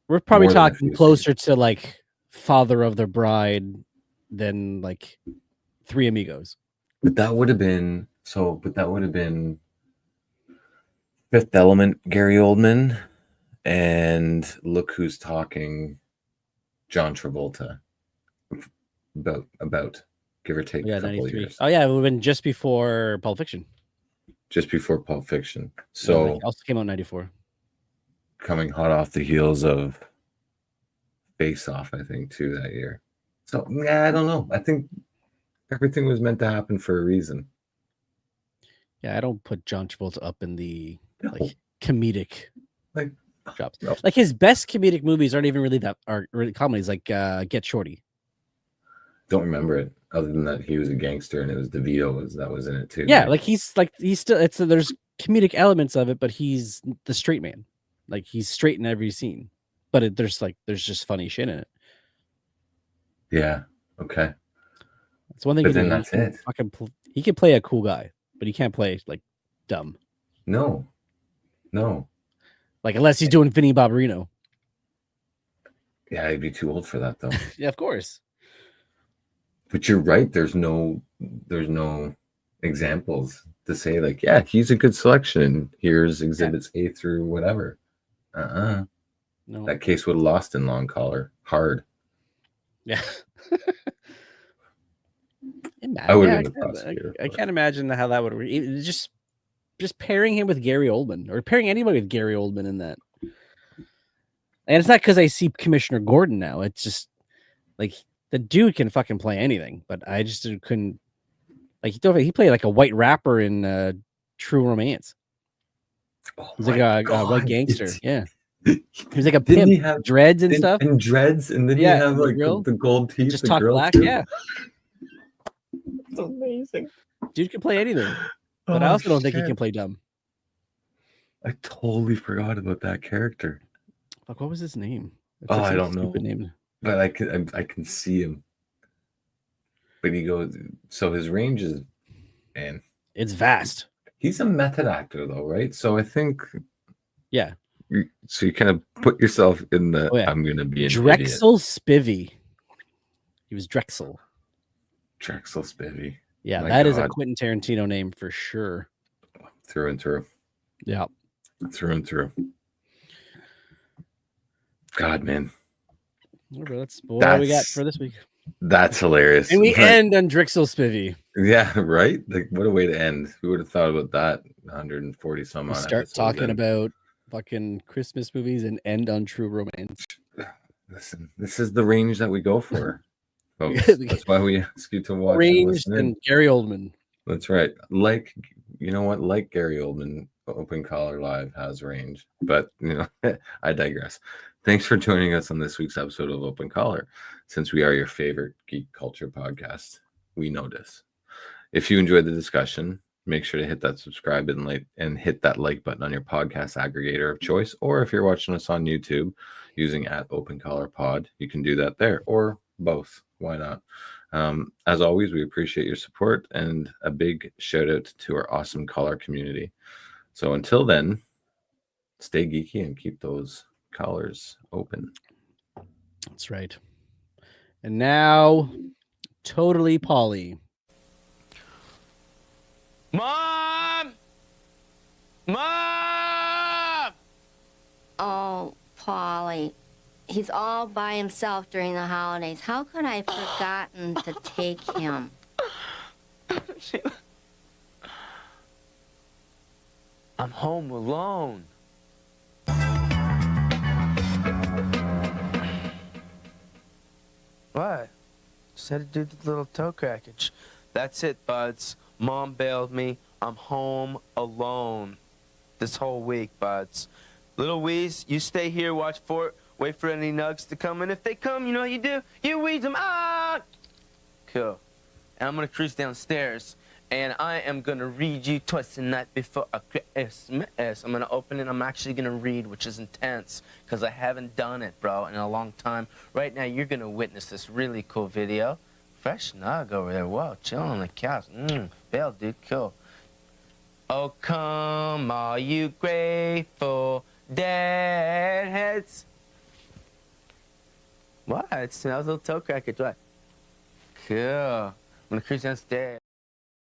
We're probably talking closer to like Father of the Bride than like Three Amigos. But that would have been Fifth Element, Gary Oldman, and Look Who's Talking, John Travolta, about give or take a couple of years. Oh yeah, it would have been just before Pulp Fiction. Just before Pulp Fiction. So it also came out in 94. Coming hot off the heels of Face Off, I think, too, that year. So I don't know. I think everything was meant to happen for a reason. Yeah, I don't put John Travolta up in the comedic jobs. No. Like his best comedic movies aren't even really comedies, like Get Shorty. Don't remember it, other than that he was a gangster and it was DeVito that was in it too. Yeah, right? he's still there's comedic elements of it, but he's the straight man. Like he's straight in every scene, but there's just funny shit in it. Yeah. Okay. That's one thing. But then that's it. He can play a cool guy, but he can't play like dumb. No. Like unless he's doing Vinny Barbarino. Yeah, he'd be too old for that though. Yeah, of course. But you're right. There's no examples to say like, yeah, he's a good selection. Here's exhibits A through whatever. No. That case would have lost in Long Collar hard. Yeah. I would have been the prosecutor. I can't imagine how that would work. Just pairing him with Gary Oldman or pairing anybody with Gary Oldman in that. And it's not because I see Commissioner Gordon now. It's just like the dude can fucking play anything, but I just couldn't. Like he played like a white rapper in True Romance. He's like a white gangster. Yeah. He was like a pimp. He have dreads and stuff. And dreads, and then you have like the gold teeth. Just talk black, yeah. It's amazing. Dude can play anything. But I also don't think he can play dumb. I totally forgot about that character. Fuck, what was his name? I don't know. Name. But I can see him. But he goes, so his range is, man. It's vast. He's a method actor though, right? So I think, yeah. So you kind of put yourself in the, I'm going to be an Drexel idiot. Spivey. He was Drexel. Drexel Spivey. Yeah, that is a Quentin Tarantino name for sure. Through and through. Yeah. Through and through. God, man. That's what we got for this week. That's hilarious. And we end on Drexel Spivey. Yeah, right? Like, what a way to end. Who would have thought about that 140 some odd start talking about fucking Christmas movies and end on True Romance. Listen, this is the range that we go for. Folks. That's why we ask you to watch range and Gary Oldman. That's right. Like, you know what? Like Gary Oldman, Open Collar Live has range. But, I digress. Thanks for joining us on this week's episode of Open Collar. Since we are your favorite geek culture podcast, we know this. If you enjoyed the discussion, make sure to hit that subscribe button and hit that like button on your podcast aggregator of choice. Or if you're watching us on YouTube using @OpenCollarPod, you can do that there, or both. Why not? As always, we appreciate your support and a big shout out to our awesome collar community. So until then, stay geeky and keep those collars open. That's right. And now, Totally Polly. Mom! Mom! Oh, Polly. He's all by himself during the holidays. How could I have forgotten to take him? I'm home alone. What? Just had to do the little toe crackage. That's it, buds. Mom bailed me. I'm home alone this whole week, buds. Little Wheeze, you stay here, wait for any nugs to come, and if they come, you know what you do? You weed them. Ah! Cool. And I'm gonna cruise downstairs, and I am gonna read you twice the night before Christmas. I'm gonna open it. I'm actually gonna read, which is intense, because I haven't done it, bro, in a long time. Right now, you're gonna witness this really cool video. Fresh nug over there. Whoa, chilling on the couch. Bail, dude, cool. Oh, come, all you grateful deadheads. What? That was a little toe crackage. What? Cool. I'm gonna cruise downstairs.